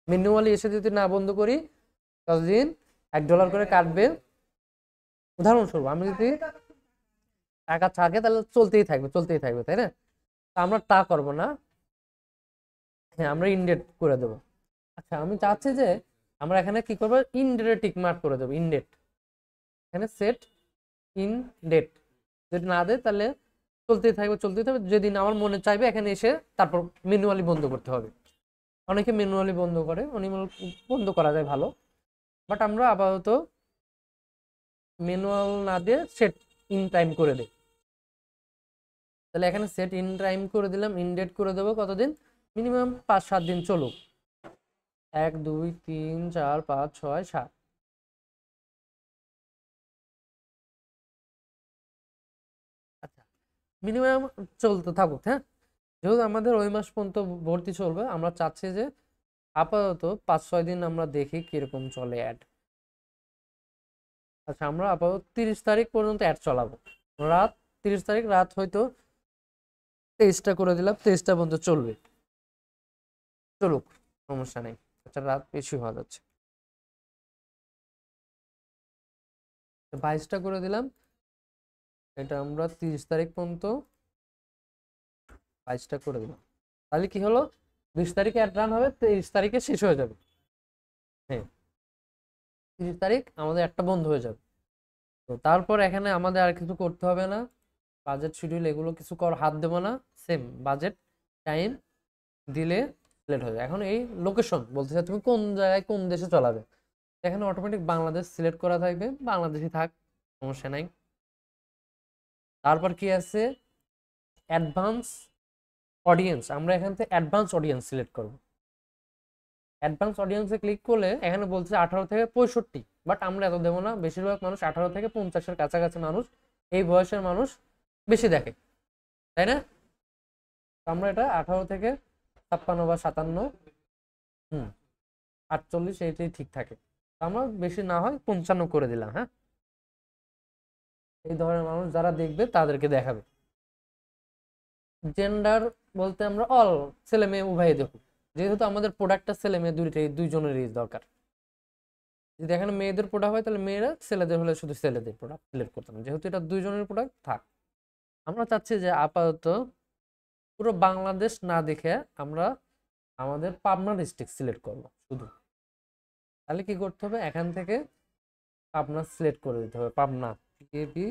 ম্যানুয়ালি এসে যদি না বন্ধ করি ততদিন $1 করে কাটবে। উদাহরণস্বরূপ আমি যদি টাকা থাকে তাহলে চলতেই থাকবে, তাই না? আমরা তা করবো না, হ্যাঁ আমরা ইনডেট করে দেবো। আচ্ছা আমি চাচ্ছি যে আমরা এখানে কি করবো, ইনডেটে টিক মার্ক করে দেবো, ইনডেট। এখানে সেট ইন ডেট যদি না দেয় তাহলে চলতেই থাকবে। যেদিন আমার মনে চাইবে এখানে এসে তারপর ম্যানুয়ালি বন্ধ করতে হবে। অনেকে ম্যানুয়ালি বন্ধ করে, বন্ধ করা যায় ভালো, বাট আমরা আপাতত ম্যানুয়াল না দিয়ে সেট ইন টাইম করে দিই। তাহলে এখানে সেট ইন টাইম করে দিলাম, ইন ডেট করে দেবো কতদিন, মিনিমাম 5-7 দিন চলুক, 1 2 3 4 5 6 7। আচ্ছা মিনিমাম চলতে থাকুক, হ্যাঁ। যেহেতু আমাদের ওই মাস পর্যন্ত ভর্তি চলবে, আমরা চাচ্ছি যে আপাতত 5-6 দিন আমরা দেখি কিরকম চলে অ্যাড। আচ্ছা আমরা আপাতত 30 তারিখ পর্যন্ত অ্যাড চালাবো, রাত 30 তারিখ রাত হয়তো 23টা করে দিলাম, 23টা পর্যন্ত চলবে, চলুক সমস্যা নেই। আচ্ছা রাত বেশি হওয়া যাচ্ছে, 22টা করে দিলাম, এটা আমরা 30 তারিখ পর্যন্ত 22টা করে দিলাম। তাহলে কি হলো, 20 তারিখে অ্যাড রান হবে, 23 তারিখে শেষ হয়ে যাবে, হ্যাঁ 30 তারিখ আমাদের একটা বন্ধ হয়ে যাবে। তো তারপর এখানে আমাদের আর কিছু করতে হবে না, বাজেট শিডিউল এগুলো কিছু হাত দেবো না, সেম বাজেট টাইম দিলে সিলেক্ট হয়ে যায়। এখন এই লোকেশন বলতে চাই তুমি কোন জায়গায় কোন দেশে চলাবে, এখানে অটোমেটিক বাংলাদেশ সিলেক্ট করা থাকবে, বাংলাদেশই থাক, সমস্যা নাই। তারপর কি আছে, অ্যাডভান্স অডিয়েন্স, আমরা এখান থেকে অ্যাডভান্স অডিয়েন্স সিলেক্ট করব। অ্যাডভান্স অডিয়েন্সে ক্লিক করলে এখানে বলছে 18 থেকে 65, বাট আমরা এত দেবো না, বেশিরভাগ মানুষ 18 থেকে 50-এর কাছাকাছি মানুষ, এই বয়সের মানুষ বেশি দেখে, তাই না? আমরা এটা 18 থেকে 56 বা 57, 48 এইটাই ঠিক থাকে। আমরা বেশি না হয় 55 করে দিলাম, হ্যাঁ। এই ধরনের মানুষ যারা দেখবে তাদেরকে দেখাবে। জেন্ডার বলতে আমরা অল, ছেলে মেয়ে উভয়ই দেখুক, যেহেতু আমাদের প্রোডাক্টটা ছেলে মেয়ে দুইজনেরই দরকার। যদি এখানে মেয়েদের প্রোডাক্ট হয় তাহলে মেয়েরা, ছেলেদের হলে শুধু ছেলেদের প্রোডাক্ট সিলেক্ট করতাম, যেহেতু এটা দুইজনের প্রোডাক্ট থাক। আমরা চাচ্ছি যে আপাতত পুরো বাংলাদেশ না দেখে আমরা আমাদের পাবনা ডিস্ট্রিক্ট সিলেক্ট করবো শুধু। তাহলে কি করতে হবে, এখান থেকে পাবনা সিলেক্ট করে দিতে হবে, পাবনা কেপি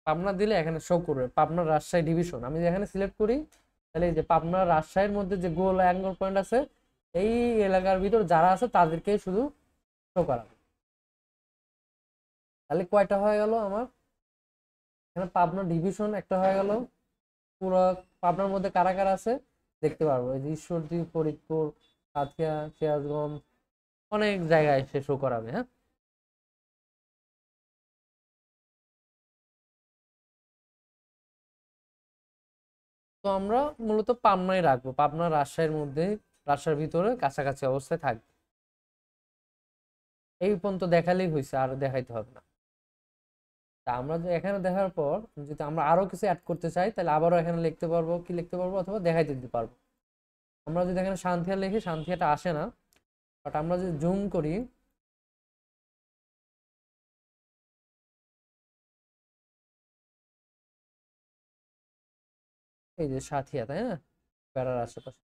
পাবনা দিলে এখানে শো করবে পাবনা রাজশাহী ডিভিশন। আমি এখানে সিলেক্ট করি, তাহলে এই যে পাবনা রাজশাহীর মধ্যে যে গোল অ্যাঙ্গল পয়েন্ট আছে এই এলাকার ভিতর যারা আছে তাদেরকে শুধু শো করাবে। তাহলে কয়টা হয়ে গেল আমার, এখানে পাবনা ডিভিশন একটা হয়ে গেল, পুরো পাবনার মধ্যে কারা কারা আছে দেখতে পারবো। এই যে ঈশ্বরদী, ফরিদপুর, সাঁথিয়া, সিরাজগঞ্জ, অনেক জায়গায় সে শো করাবে। হ্যাঁ, তো আমরা মূলত পাবনায় রাখবো, পাবনা রাজশাহীর মধ্যে, রাজশাহীর ভিতরে কাছাকাছি অবস্থায় থাকবে। এই পর্যন্ত দেখালেই হয়েছে, আর দেখাইতে হবে না। তা আমরা যে এখানে দেখার পর যদি আমরা আরো কিছু অ্যাড করতে চাই তাহলে আবারও এখানে লিখতে পারবো, কি লিখতে পারবো, অথবা দেখাইতে দিতে পারবো। আমরা যদি এখানে সান্থিয়া লিখি, সান্থিয়াটা আসে না, বাট আমরা যদি জুম করি, এই যে সাথিয়া, তাই না, প্যারার আশেপাশে।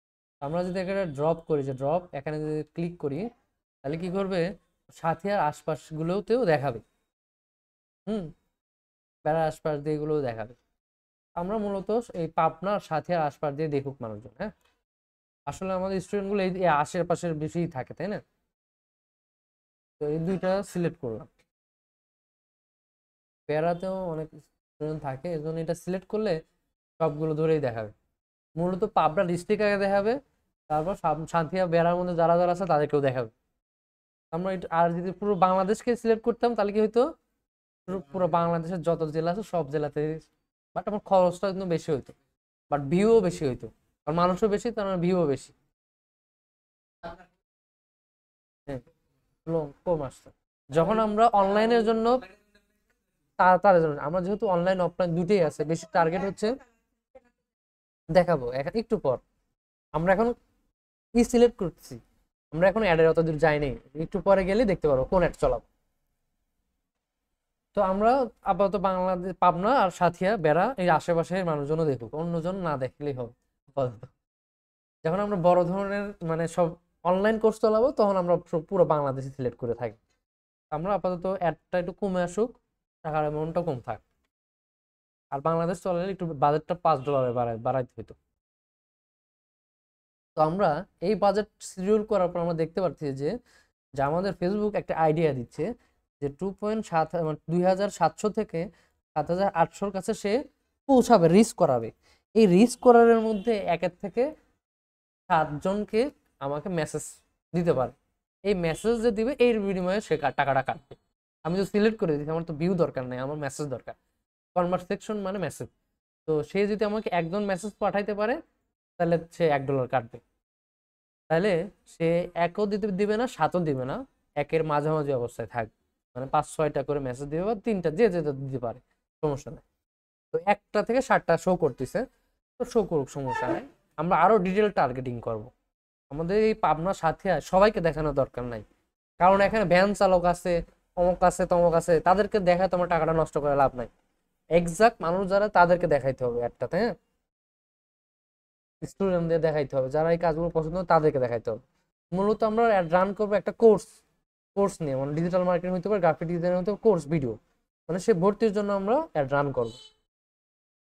আমরা যদি এখানে ড্রপ করি, যে ড্রপ এখানে যদি ক্লিক করি, তাহলে কি করবে, সাথিয়ার আশপাশ গুলোতেও দেখাবে। হুম, প্যারার আশপাশ দিয়ে এগুলোও দেখাবে। আমরা মূলত এই পাবনার সাথিয়ার আশপাশ দিয়ে দেখুক মানুষজন। হ্যাঁ, আসলে আমাদের স্টুডেন্ট গুলো এই আশেপাশের বেশি থাকে, তাই না। তো এই দুইটা সিলেক্ট করলাম। প্যারাতেও অনেক স্টুডেন্ট থাকে, এই জন্য এটা সিলেক্ট করলে সবগুলো ধরেই দেখাবে। মূলত পাবনা ডিস্ট্রিক্ট আগে দেখাবে, তারপর সাঁথিয়া বেড়ার মধ্যে যারা যারা আছে তাদেরকেও দেখাবে। আমরা আর যদি পুরো বাংলাদেশকে সিলেক্ট করতাম তাহলে কি হইতো, পুরো বাংলাদেশের যত জেলা আছে সব জেলাতে, বাট আমার খরচটা কিন্তু বেশি হইতো, বাট ভিউও বেশি হইতো, কারণ মানুষও বেশি, তার মানে ভিউও বেশি। হ্যাঁ, কম আসতো। যখন আমরা অনলাইনের জন্য, তার জন্য আমরা যেহেতু অনলাইন অফলাইন দুটোই আছে, বেশি টার্গেট হচ্ছে দেখাবো একটু পর। আমরা এখন ই সিলেক্ট করছি, আমরা এখন অ্যাডের অত দূর যাই নাই, একটু পরে গেলে দেখতে পারবো কোন অ্যাড চলাবো। তো আমরা আপাতত বাংলাদেশ পাবনা আর সাথিয়া বেড়া এই আশেপাশের মানুষজনও দেখুক, অন্যজন না দেখলেই হবে আপাতত। যখন আমরা বড় ধরনের মানে সব অনলাইন কোর্স চালাবো তখন আমরা পুরো বাংলাদেশে সিলেক্ট করে থাকি। আমরা আপাতত অ্যাডটা একটু কমে আসুক, টাকার অ্যামাউন্টটা কম থাক। আর বাংলাদেশ চলালে একটু বাজেটটা $5 বাড়াইতে হইতো। তো আমরা এই বাজেট শিডিউল করার পর আমরা দেখতে পাচ্ছি যে যে আমাদের ফেসবুক একটা আইডিয়া দিচ্ছে যে 2700 থেকে 7800 কাছে সে পৌঁছাবে, রিচ করাবে। এই রিচ করার মধ্যে 1 থেকে 7 জনকে আমাকে মেসেজ দিতে পারে। এই মেসেজ যে দিবে এর বিনিময়ে সে টাকাটা কাটবে। আমি তো সিলেক্ট করে দিচ্ছি, আমার তো ভিউ দরকার নাই, আমার মেসেজ দরকার, কনভারসেশন মানে মেসেজ। তো সে যদি আমাকে একজন মেসেজ পাঠাইতে পারে তাহলে সে $1 কাটবে। তাহলে সে একও দিবে না, 7ও দিবে না, একের মাঝামাঝি অবস্থায় থাকবে, মানে 5-6টা করে মেসেজ দিবে, বা 3টা যে যেটা দিতে পারে, সমস্যা নেই। তো 1টা থেকে 7টা শো করতেছে, তো শো করুক, সমস্যা নেই। আমরা আরো ডিটেল টার্গেটিং করব। আমাদের এই পাবনার সাথে সবাইকে দেখানোর দরকার নাই, কারণ এখানে ভ্যান চালক আছে, অমুক আছে, তমক আছে, তাদেরকে দেখায় তোমার টাকাটা নষ্ট করে লাভ নাই। এক্সাক্ট মানুষ যারা তাদেরকে দেখাইতে হবে একটাতে। হ্যাঁ, স্টুডেন্টদের দেখাইতে হবে, যারা এই কাজগুলো পছন্দ তাদেরকে দেখাইতে হবে। মূলত আমরা রান করবো একটা কোর্স নিয়ে, মানে ডিজিটাল মার্কেটিং হতে পারে, গ্রাফিক ডিজাইন হতে পারে, কোর্স ভিডিও, মানে সে ভর্তির জন্য আমরা অ্যাড রান করবো।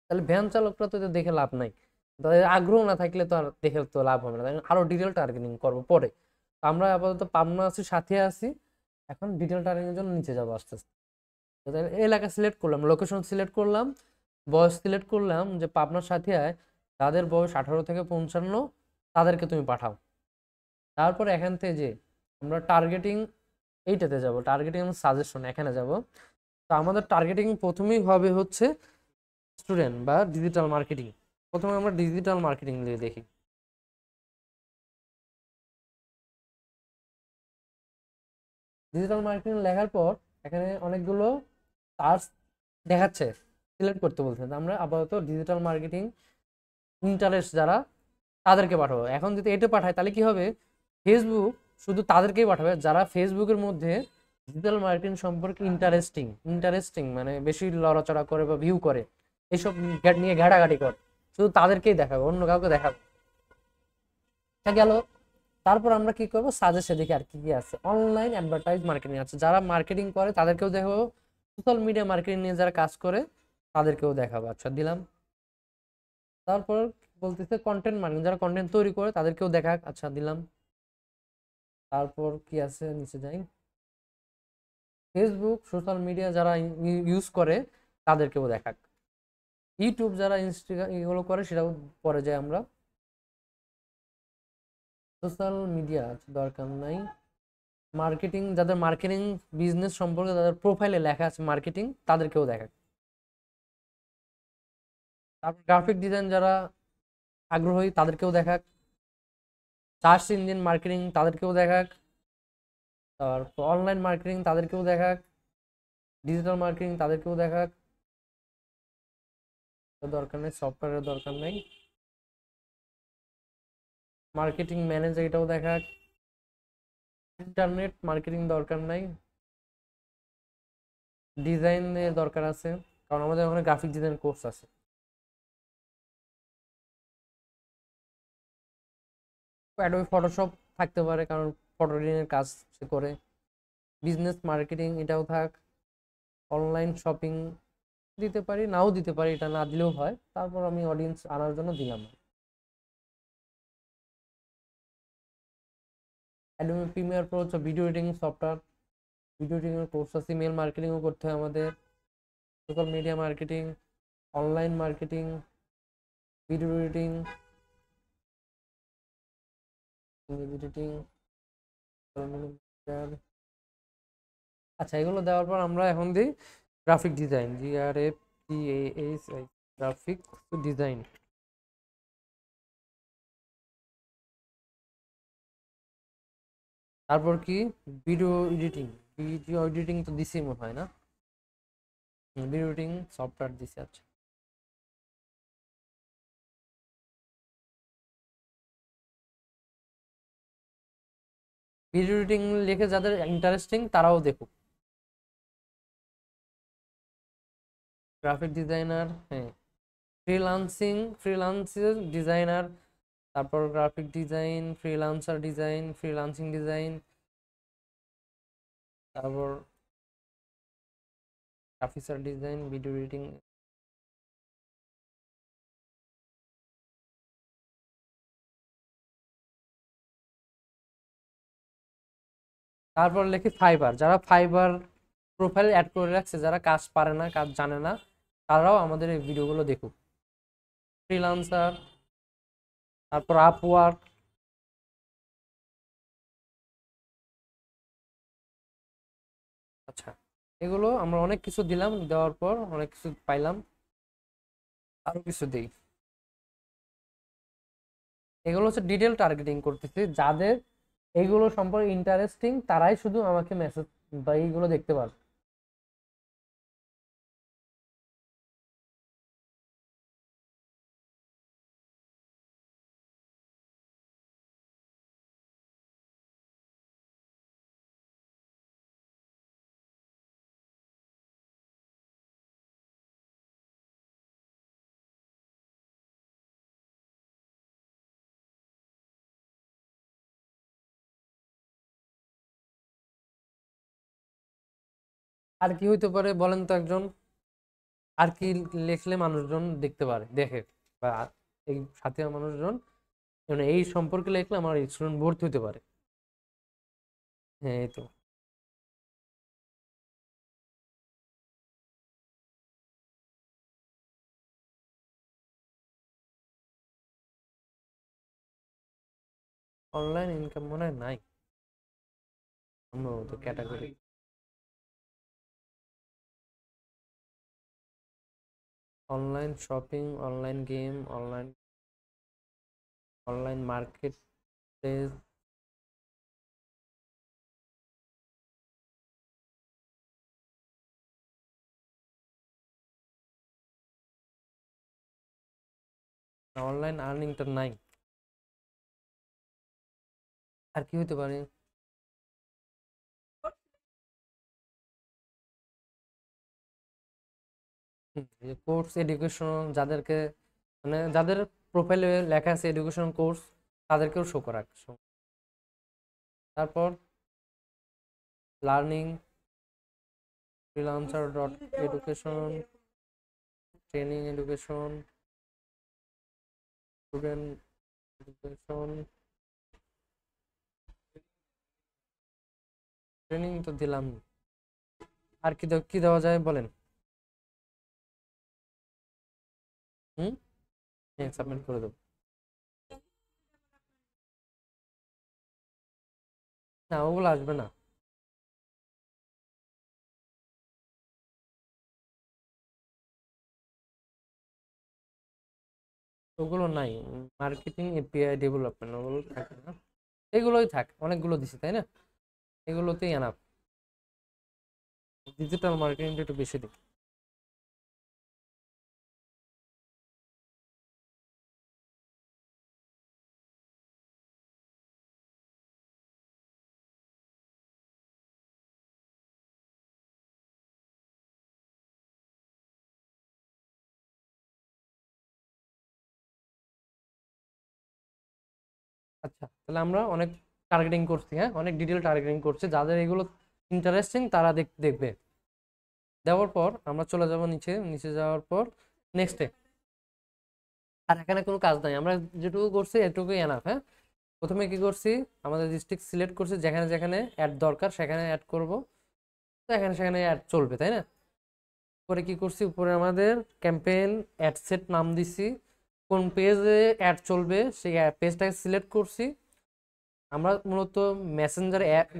তাহলে ভ্যান চালকরা তো দেখে লাভ নাই, তাদের আগ্রহ না থাকলে তো আর দেখে তো লাভ হবে না, তাই আরো ডিটেল টার্গেটিং করবো পরে। আমরা আপাতত পাবনা আছি, সাথে আছি, এখন ডিটেল টার্গেটিং এর জন্য নিচে যাবো আস্তে আস্তে। এলাকা সিলেক্ট করলাম, লোকেশন সিলেক্ট করলাম, বয়স সিলেক্ট করলাম, যে পাবনার সাথে যাদের বয়স 18 থেকে 55 তাদেরকে তুমি পাঠাও। তারপর এখান থেকে যে আমরা টার্গেটিং এইটাতে যাব, টার্গেটিং সাজেশন এখানে যাব। তো আমাদের টার্গেটিং প্রথমেই হবে হচ্ছে স্টুডেন্ট বা ডিজিটাল মার্কেটিং। প্রথমে আমরা ডিজিটাল মার্কেটিং দিয়ে দেখি। ডিজিটাল মার্কেটিং লেখার পর এখানে অনেকগুলো টাস্ক দেখাচ্ছে, সিলেক্ট করতে বলছে। আমরা আপাতত ডিজিটাল মার্কেটিং ইন্টারেস্ট যারা তাদেরকে পাঠাবো। এখন যদি এটা পাঠায় তাহলে কি হবে, ফেসবুক শুধু তাদেরকেই পাঠাবে যারা ফেসবুকের মধ্যে ডিজিটাল মার্কেটিং সম্পর্কে ইন্টারেস্টিং মানে বেশি লড়াচড়া করে বা ভিউ করে, এইসব নিয়ে ঘাটাঘাটি করে, শুধু তাদেরকেই দেখাবে, অন্য কাউকে দেখাবে। গেল। তারপর আমরা কি করব, সাজেশে দেখি আর কি কি আছে। অনলাইন অ্যাডভার্টাইজ মার্কেটিং আছে, যারা মার্কেটিং করে তাদেরকেও দেখাবো, সোশ্যাল মিডিয়া মার্কেটিং নিয়ে যারা কাজ করে তাদেরকেও দেখাবো। আচ্ছা দিলাম। তারপর বলতেছে কন্টেন্ট মার্কেটিং, যারা কন্টেন্ট তৈরি করে তাদেরকেও দেখাক। আচ্ছা দিলাম। তারপর কি আছে, নিচে যাই। ফেসবুক সোশ্যাল মিডিয়া যারা ইউজ করে তাদেরকেও দেখাক। ইউটিউব যারা ইনস্টাগ্রাম এগুলো করে সেটাও পরে যাই আমরা। সোশ্যাল মিডিয়া দরকার নাই। মার্কেটিং, যাদের মার্কেটিং বিজনেস সম্পর্কে যাদের প্রোফাইলে লেখা আছে মার্কেটিং, তাদেরকেও দেখাক। তারপর গ্রাফিক ডিজাইন যারা আগ্রহী তাদেরকেও দেখাক। সার্চ ইঞ্জিন মার্কেটিং তাদেরকেও দেখাক। তারপর অনলাইন মার্কেটিং তাদেরকেও দেখাক। ডিজিটাল মার্কেটিং তাদেরকেও দেখাক। দরকার নেই, সফটওয়্যারের দরকার নেই। মার্কেটিং ম্যানেজার এটাও দেখাক। ইন্টারনেট মার্কেটিং দরকার নাই। ডিজাইনের দরকার আছে, কারণ আমাদের ওখানে গ্রাফিক ডিজাইন কোর্স আছে। অ্যাডোবি ফটোশপ থাকতে পারে, কারণ ফটো এডিটিংয়ের কাজ সে করে। বিজনেস মার্কেটিং এটাও থাক। অনলাইন শপিং দিতে পারি, নাও দিতে পারি, এটা না দিলেও হয়। তারপর আমি অডিয়েন্স আনার জন্য দিলাম। অ্যাডোবি প্রিমিয়ার প্রো হচ্ছে video editing software, video editing এর কোর্স আছে। ইমেল মার্কেটিংও করতে হয় আমাদের। Social media marketing, online marketing, video editing, editing. আচ্ছা এগুলো দেওয়ার পর আমরা এখন দিই graphic design, GRAPHI, graphic design. তারপর কি, ভিডিও এডিটিং। ভিডিও এডিটিং তো দিছি মনে হয় না, ভিডিও এডিটিং সফটওয়্যার দিছি। আচ্ছা ভিডিও এডিটিং লিখে যাদের ইন্টারেস্টিং তারাও দেখুক। গ্রাফিক ডিজাইনার, হ্যাঁ, ফ্রিলান্সিং ডিজাইনার। তারপর graphic design, freelancer design, freelancing design. তারপর গ্রাফিক্সার ডিজাইন, ভিডিও এডিটিং। তারপর লিখি ফাইবার, যারা ফাইবার প্রোফাইল অ্যাড করে রাখছে, যারা কাজ পারে না, কাজ জানে না, তারাও আমাদের এই ভিডিওগুলো দেখুক। ফ্রিলান্সার, তারপর আপওয়ার্ক। আচ্ছা এগুলো আমরা অনেক কিছু দিলাম, দেওয়ার পর অনেক কিছু পাইলাম, আরো কিছু দিই। এগুলো হচ্ছে ডিটেল টার্গেটিং করতেছি, যাদের এইগুলো সম্পর্কে ইন্টারেস্টিং তারাই শুধু আমাকে মেসেজ বা এইগুলো দেখতে পারবে। আর কি হইতে পারে বলেন তো একজন, আর কি লিখলে মানুষজন দেখতে পারে, দেখে, বা এই সাথে মানুষজন মানে এই সম্পর্কে লিখলে আমার স্টুডেন্ট ভর্তি হতে পারে। হ্যাঁ এই তো। অনলাইন ইনকাম মনে হয় নাই সম্ভবত category. Online shopping, online game, online online market place. Online আর্নিংটা নাই। আর কি হইতে পারে, কোর্স এডুকেশনাল, যাদেরকে মানে যাদের প্রোফাইলে লেখা আছে এডুকেশনাল কোর্স, তাদেরকেও শো করা। তারপর learning freelancer dot education, training education, student education, training তো দিলাম। আর কি দেওয়া যায় বলেন? হুম, সাবমিট করে দেবো। না, ওগুলো আসবে না। ওগুলো নাই। মার্কেটিং এপিআই ডেভেলপমেন্ট ওগুলো থাকে না, এগুলোই থাক। অনেকগুলো দিছি তাই না, এগুলোতেই এনাফ। ডিজিটাল মার্কেটিংটা একটু বেশি দিই। আচ্ছা, তাহলে আমরা অনেক টার্গেটিং করছি, হ্যাঁ, অনেক ডিটেল টার্গেটিং করছি। যাদের এগুলো ইন্টারেস্টিং তারা দেখবে। দেওয়ার পর আমরা চলে যাব নিচে। নিচে যাওয়ার পর নেক্সটে আর এখানে কোনো কাজ নাই, আমরা যেটুকু করছি এটুকুই এনাফ। হ্যাঁ, প্রথমে কি করছি, আমাদের ডিস্ট্রিক্ট সিলেক্ট করছি, যেখানে যেখানে অ্যাড দরকার সেখানে অ্যাড করব। তো এখানে সেখানে অ্যাড চলবে তাই না। পরে কি করছি, উপরে আমাদের ক্যাম্পেইন অ্যাড সেট নাম দিছি। কোন পেজে অ্যাড চলবে সেই পেজটাকে সিলেক্ট করছি। আমরা মূলত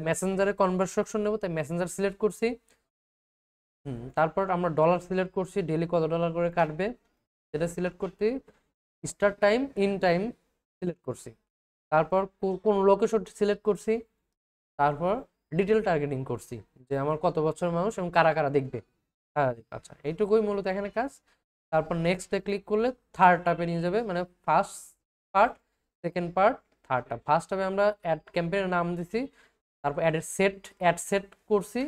মেসেঞ্জারে কনভারসেশন নেব, তাই মেসেঞ্জার সিলেক্ট করছি। তারপর আমরা ডলার সিলেক্ট করছি, ডেলি কত ডলার করে কাটবে সেটা সিলেক্ট করছি। Start time, in time select করছি। তারপর কোন লোকেশন সিলেক্ট করছি। তারপর ডিটেল টার্গেটিং করছি, যে আমার কত বছর মানুষ এবং কারা কারা দেখবে। হ্যাঁ, আচ্ছা, এইটুকুই মূলত এখানে কাজ। তারপর নেক্সটে ক্লিক করলে থার্ড টাপে নিয়ে যাবে, মানে first part, second part, third টাপ। ফার্স্ট টাপে আমরা অ্যাড ক্যাম্পেইনের নাম দিছি, তারপর অ্যাড সেট করছি।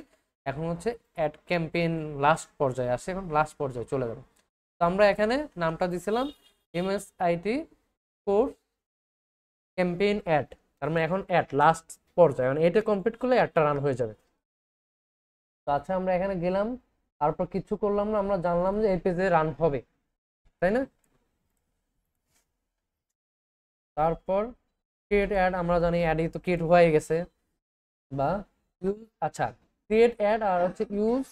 এখন হচ্ছে অ্যাড ক্যাম্পেইন লাস্ট পর্যায়ে আসে, এখন লাস্ট পর্যায়ে চলে যাবে। তো আমরা এখানে নামটা দিছিলাম MSIT কোর্স ক্যাম্পেইন অ্যাড। তার মানে এখন অ্যাড লাস্ট পর্যায়ে, মানে এটা কমপ্লিট করলে অ্যাডটা রান হয়ে যাবে। তো আচ্ছা, আমরা এখানে গেলাম, তারপর কিছু করলাম না, আমরা জানলাম যে এই পেজে রান হবে তাই না। তারপর ক্রিয়েট অ্যাড, আমরা জানি অ্যাডই তো ক্রিয়েট হয়ে গেছে। বা ইউজ, আচ্ছা, ক্রিয়েট অ্যাড আর হচ্ছে ইউজ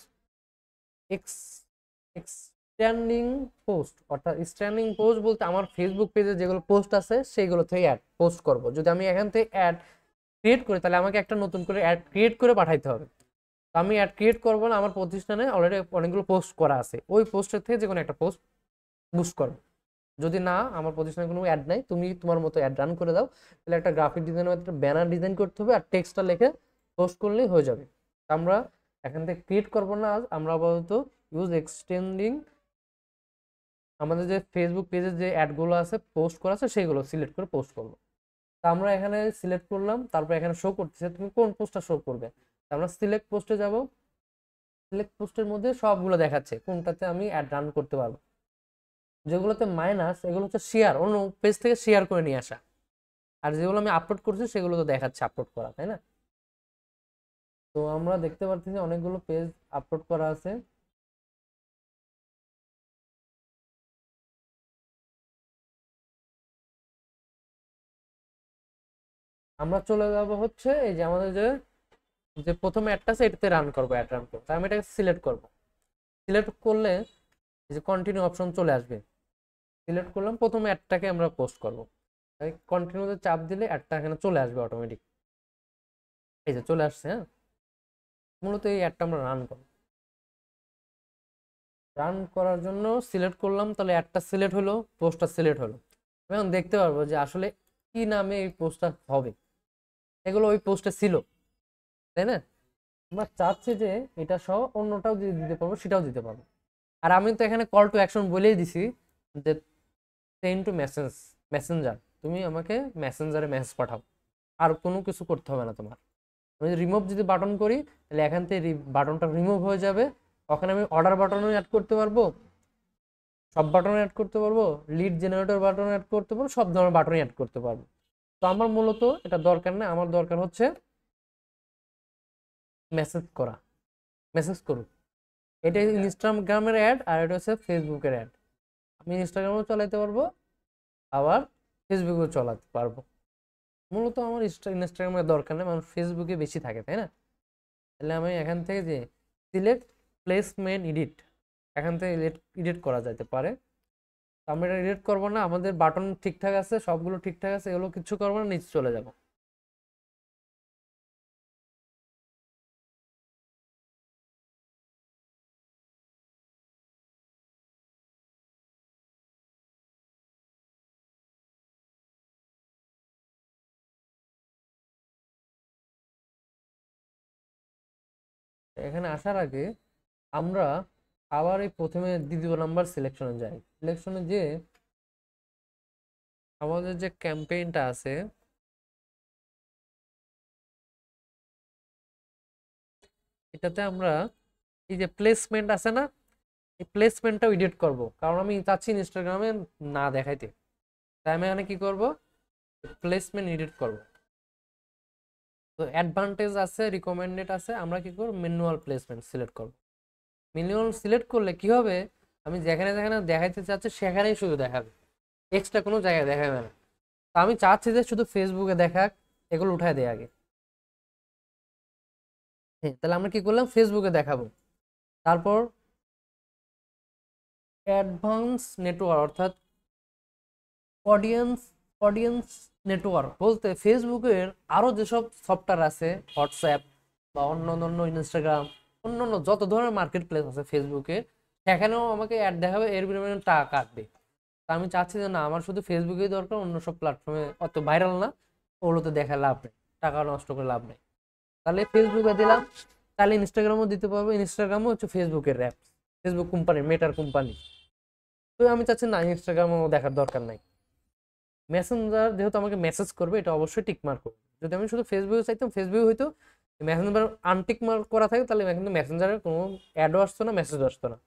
এক্সটেন্ডিং পোস্ট। অর্থাৎ স্ট্যান্ডিং পোস্ট বলতে আমার ফেসবুক পেজে যেগুলো পোস্ট আছে সেগুলো থেকে অ্যাড পোস্ট করব। যদি আমি এখান থেকে অ্যাড ক্রিয়েট করি তাহলে আমাকে একটা নতুন করে অ্যাড ক্রিয়েট করে পাঠাইতে হবে। তো আমি অ্যাড ক্রিয়েট করবো না, আমার প্রতিষ্ঠানে অলরেডি অনেকগুলো পোস্ট করা আছে, ওই পোস্টের থেকে যে কোনো একটা পোস্ট বুস্ট করবো। যদি না, আমার প্রতিষ্ঠানে কোনো অ্যাড নাই, তুমি তোমার মতো অ্যাড রান করে দাও, তাহলে একটা গ্রাফিক ডিজাইনের একটা ব্যানার ডিজাইন করতে হবে আর টেক্সটটা লিখে পোস্ট করলেই হয়ে যাবে। আমরা এখান থেকে ক্রিয়েট করবো না, আজ আমরা আপাতত ইউজ এক্সটেন্ডিং আমাদের যে ফেসবুক পেজে যে অ্যাডগুলো আছে পোস্ট করা আছে সেগুলো সিলেক্ট করে পোস্ট করবো। তা আমরা এখানে সিলেক্ট করলাম, তারপর এখানে শো করতেছে তুমি কোন পোস্টটা শো করবে। আমরা সিলেক্ট পোস্টে যাব। সিলেক্ট পোস্টের মধ্যে সবগুলো দেখাচ্ছে কোনটাতে আমি অ্যাড রান করতে পারবো। যেগুলোতে মাইনাস এগুলো হচ্ছে শেয়ার, অন্য পেজ থেকে শেয়ার করে নিয়ে আসা। আর যেগুলো আমি আপলোড করছি সেগুলো তো দেখাচ্ছে আপলোড করা তাই না। তো আমরা দেখতে পাচ্ছি যে অনেকগুলো পেজ আপলোড করা আছে। আমরা চলে যাব হচ্ছে এই যে আমাদের যে যে প্রথম অ্যাডটা আছে এটাতে রান করবো, অ্যাড রান করবো। তাই আমি এটাকে সিলেক্ট করবো। সিলেক্ট করলে এই যে কন্টিনিউ অপশন চলে আসবে। সিলেক্ট করলাম, প্রথম অ্যাডটাকে আমরা পোস্ট করবো। তাই কন্টিনিউতে চাপ দিলে অ্যাডটা এখানে চলে আসবে অটোমেটিক। এই যে চলে আসছে। হ্যাঁ, মূলত এই অ্যাডটা আমরা রান করবো। রান করার জন্য সিলেক্ট করলাম, তাহলে অ্যাডটা সিলেক্ট হলো, পোস্টটা সিলেক্ট হলো। এখন দেখতে পারবো যে আসলে কি নামে এই পোস্টটা হবে। এগুলো ওই পোস্টে ছিল তাই না। আমরা চাচ্ছি যে এটা সহ অন্যটাও যদি দিতে পারবো সেটাও দিতে পারবো। আর আমি তো এখানে কল টু অ্যাকশন বলেই দিছি যে সেন্ড টু মেসেঞ্জার, তুমি আমাকে মেসেঞ্জারে মেসেজ পাঠাও, আর কোনো কিছু করতে হবে না তোমার। আমি রিমুভ যদি বাটন করি তাহলে এখান থেকে বাটনটা রিমুভ হয়ে যাবে। ওখানে আমি অর্ডার বাটনও অ্যাড করতে পারবো, সব বাটন অ্যাড করতে পারবো, লিড জেনারেটর বাটন অ্যাড করতে পারবো, সব ধরনের বাটনই অ্যাড করতে পারবো। তো আমার মূলত এটা দরকার নেই, আমার দরকার হচ্ছে মেসেজ করা, মেসেজ করুন। এটা ইনস্টাগ্রামের অ্যাড আর এটা হচ্ছে ফেসবুকের অ্যাড। আমি ইনস্টাগ্রামও চালাতে পারবো, আবার ফেসবুকেও চালাতে পারবো। মূলত আমার ইনস্টাগ্রামের দরকার নেই, মানুষ ফেসবুকে বেশি থাকে, তাই না? তাহলে আমি এখান থেকে যে সিলেক্ট প্লেসমেন্ট এডিট, এখান থেকে এডিট করা যেতে পারে। আমি এটা এডিট করবো না, আমাদের বাটন ঠিকঠাক আছে, সবগুলো ঠিকঠাক আছে, এগুলো কিছু করবো না, নিচে চলে যাব। এখানে আসার আগে আমরা আবার এই প্রথমে দ্বিতীয় নাম্বার সিলেকশনে যাই। সিলেকশনে যে আমাদের যে ক্যাম্পেইনটা আছে, এটাতে আমরা এই যে প্লেসমেন্ট আছে না, এই প্লেসমেন্টটাও এডিট করব, কারণ আমি চাচ্ছি ইনস্টাগ্রামে না দেখাইতে। তাই আমি এখানে কি করব, প্লেসমেন্ট এডিট করব। তো অ্যাডভান্টেজ আছে, রিকমেন্ডেড আছে, আমরা কি করব, ম্যানুয়াল প্লেসমেন্ট সিলেক্ট করব। ম্যানুয়াল সিলেক্ট করলে কি হবে, আমি যেখানে যেখানে দেখাইতে চাচ্ছি সেখানেই শুধু দেখাবে, এক্সট্রা কোনো জায়গায় দেখাবে না। তো আমি চাচ্ছি যে শুধু ফেসবুকে দেখাক, এগুলো উঠায় দেয় আগে। হ্যাঁ, তাহলে আমরা কি করলাম, ফেসবুকে দেখাবো। তারপর অ্যাডভান্স নেটওয়ার্ক, অর্থাৎ অডিয়েন্স অডিয়েন্স নেটওয়ার্ক বলতে ফেসবুকের আরো যেসব সফটওয়্যার আছে, হোয়াটসঅ্যাপ বা অন্য অন্য ইনস্টাগ্রাম, অন্য অন্য যত ধরনের মার্কেট প্লেস আছে ফেসবুকে, সেখানেও আমাকে অ্যাড দেখাবে, এর বিনিময়ে টাকা কাটবে। তা আমি চাচ্ছি যে না, আমার শুধু ফেসবুকেই দরকার, অন্য সব প্ল্যাটফর্মে অত ভাইরাল না, ওগুলোতে দেখা লাভ নেই, টাকা নষ্ট করে লাভ নেই। তাহলে ফেসবুকে দিলাম, তাহলে ইনস্টাগ্রামও দিতে পারবো, ইনস্টাগ্রামও হচ্ছে ফেসবুকের অ্যাপ, ফেসবুক কোম্পানি, মেটার কোম্পানি। তো আমি চাচ্ছি না, ইনস্টাগ্রামও দেখার দরকার নাই। মেসেঞ্জার যেহেতু আমাকে মেসেজ করবে, এটা অবশ্যই টিক মার্ক করবে। যদি আমি শুধু ফেসবুকে চাইতাম, ফেসবুকে হয়তো মেসেঞ্জার আনটিক মার্ক করা থাকে, তাহলে কিন্তু মেসেঞ্জারের কোনো অ্যাডও আসতো না, মেসেজও আসতো না।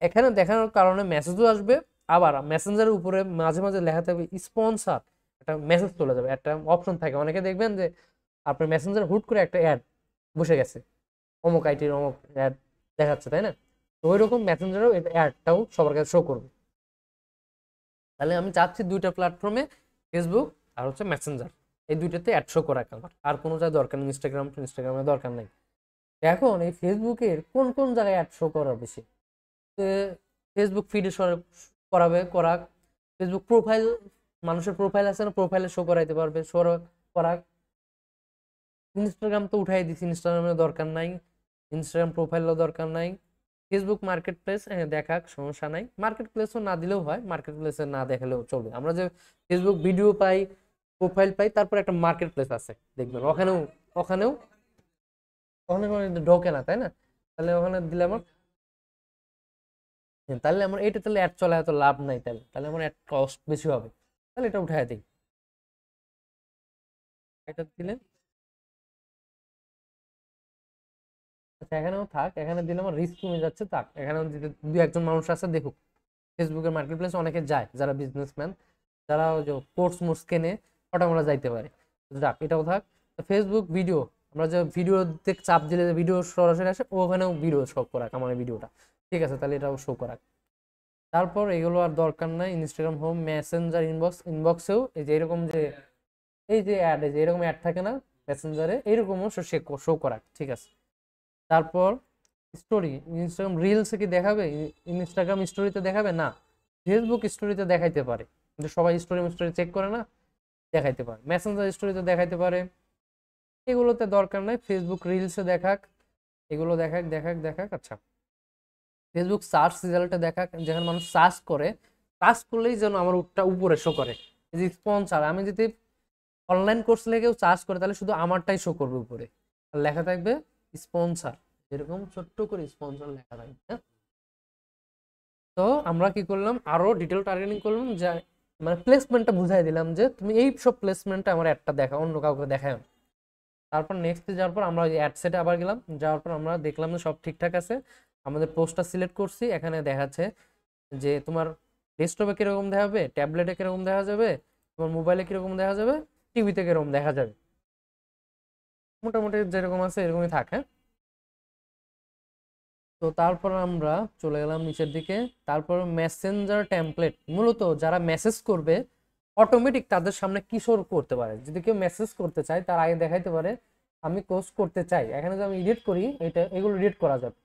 এখানে দেখানোর কারণে মেসেজও আসবে, আবার মেসেঞ্জারের উপরে মাঝে মাঝে লেখা থাকবে স্পন্সার, একটা মেসেজ চলে যাবে, একটা অপশন থাকে। অনেকে দেখবেন যে আপনার মেসেঞ্জার হুট করে একটা অ্যাড বসে গেছে, অমুক আইটির অমুক অ্যাড দেখাচ্ছে, তাই না? তো ওই রকম মেসেঞ্জারও অ্যাডটাও সবার কাছে শো করবে। তাহলে আমি চাচ্ছি দুইটা প্ল্যাটফর্মে, ফেসবুক আর হচ্ছে মেসেঞ্জার, এই দুইটাতে অ্যাড শো করা আমার, আর কোনো জায়গায় দরকার নেই, ইনস্টাগ্রামের দরকার নেই। এখন এই ফেসবুকের কোন কোন জায়গায় অ্যাড শো করা বেশি, ফেসবুক ফিডে করাবে, করাক। ফেসবুক প্রোফাইল, মানুষের প্রোফাইল আছে না, প্রোফাইলে শো করাইতে পারবে, শো করাক। ইনস্টাগ্রাম তো উঠাই দিছি, ইনস্টাগ্রামের দরকার নাই, ইনস্টাগ্রাম প্রোফাইলও দরকার নাই। ফেসবুক মার্কেট প্লেস দেখাক, সমস্যা নাই, মার্কেট প্লেসও না দিলেও হয়, মার্কেট প্লেসে না দেখালেও চলবে। আমরা যে ফেসবুক ভিডিও পাই, প্রোফাইল পাই, তারপর একটা মার্কেট প্লেস আছে দেখবেন, ওখানেও ওখানেও ওখানে কোনো ঢোকে না, তাই না? তাহলে ওখানে দিলে আমার, তাহলে আমার এটা, তাহলে অ্যাড চলা এত লাভ নাই, তাহলে তাহলে আমার অ্যাড কস্ট বেশি হবে। তাহলে এটা উঠাই দিই, এটা দিলে আচ্ছা, এখানেও থাক, এখানে দিলে আমার রিস্ক কমে যাচ্ছে, থাক। এখানে যদি দু একজন মানুষ আছে দেখুক, ফেসবুকের মার্কেট প্লেস অনেকে যায়, যারা বিজনেসম্যান, যারা ওই যে কোর্স মোর্স কেনে, ওটা আমরা যাইতে পারি। যাক, এটাও থাক। ফেসবুক ভিডিও, আমরা যে ভিডিওতে চাপ দিলে যে ভিডিও সরাসরি আসে, ওখানেও ভিডিও শো করাক আমার ভিডিওটা, ঠিক আছে? তাহলে এটাও শো করাক। তারপর এগুলো আর দরকার নাই। ইনস্টাগ্রাম হোম, মেসেঞ্জার ইনবক্সেও এই যে এরকম যে এই যে অ্যাড, এই যে এরকম অ্যাড থাকে না মেসেঞ্জারে, এইরকমও শো করাক, ঠিক আছে? তারপর স্টোরি, ইনস্টাগ্রাম রিলসে কি দেখাবে, ইনস্টাগ্রাম স্টোরিতে দেখাবে না, ফেসবুক স্টোরিতে দেখাইতে পারে, কিন্তু সবাই স্টোরি চেক করে না, দেখাইতে পারে। মেসেঞ্জার স্টোরিতে দেখাইতে পারে, এগুলোতে দরকার নাই। ফেসবুক রিলসে দেখাক, এগুলো দেখাক দেখাক দেখাক। আচ্ছা, ফেসবুক সার্চ রেজাল্টে দেখাক, যেখানে মানুষ সার্চ করে, সার্চ করলেই যেন আমার উপরে শো করে। এই যে স্পন্সার, আমি যদি অনলাইন কোর্স লেগেও সার্চ করে, তাহলে শুধু আমারটাই শো করবে উপরে, আর লেখা থাকবে স্পন্সার, এরকম ছোট্ট করে স্পন্সর লেখা থাকবে, হ্যাঁ? তো আমরা কি করলাম, আরো ডিটেল টার্গেটিং করলাম, যে মানে প্লেসমেন্টটা বুঝাই দিলাম, যে তুমি এই সব প্লেসমেন্টটা আমার একটা দেখা, অন্য কাউকে দেখায় না। তারপর নেক্সট যাওয়ার পর আমরা অ্যাড সেটে আবার গেলাম, যাওয়ার পর আমরা দেখলাম যে সব ঠিকঠাক আছে, আমাদের পোস্টটা সিলেক্ট করছি। এখানে দেখাচ্ছে যে তোমার ডেস্কটপে কিরকম দেখাবে, ট্যাবলেটে কিরকম দেখা যাবে, তোমার মোবাইলে কিরকম দেখা যাবে, টিভিতে কিরকম দেখা যাবে, মোটামুটি যেরকম আছে এরকমই থাকে। তো তারপর আমরা চলে গেলাম নিচের দিকে। তারপর মেসেঞ্জার টেমপ্লেট, মূলত যারা মেসেজ করবে অটোমেটিক তাদের সামনে কি শো করতে পারে, যদি কেউ মেসেজ করতে চায় তার আগে দেখাইতে পারে আমি কোর্স করতে চাই। এখানে যদি আমি এডিট করি, এটা এগুলো এডিট করা যাবে।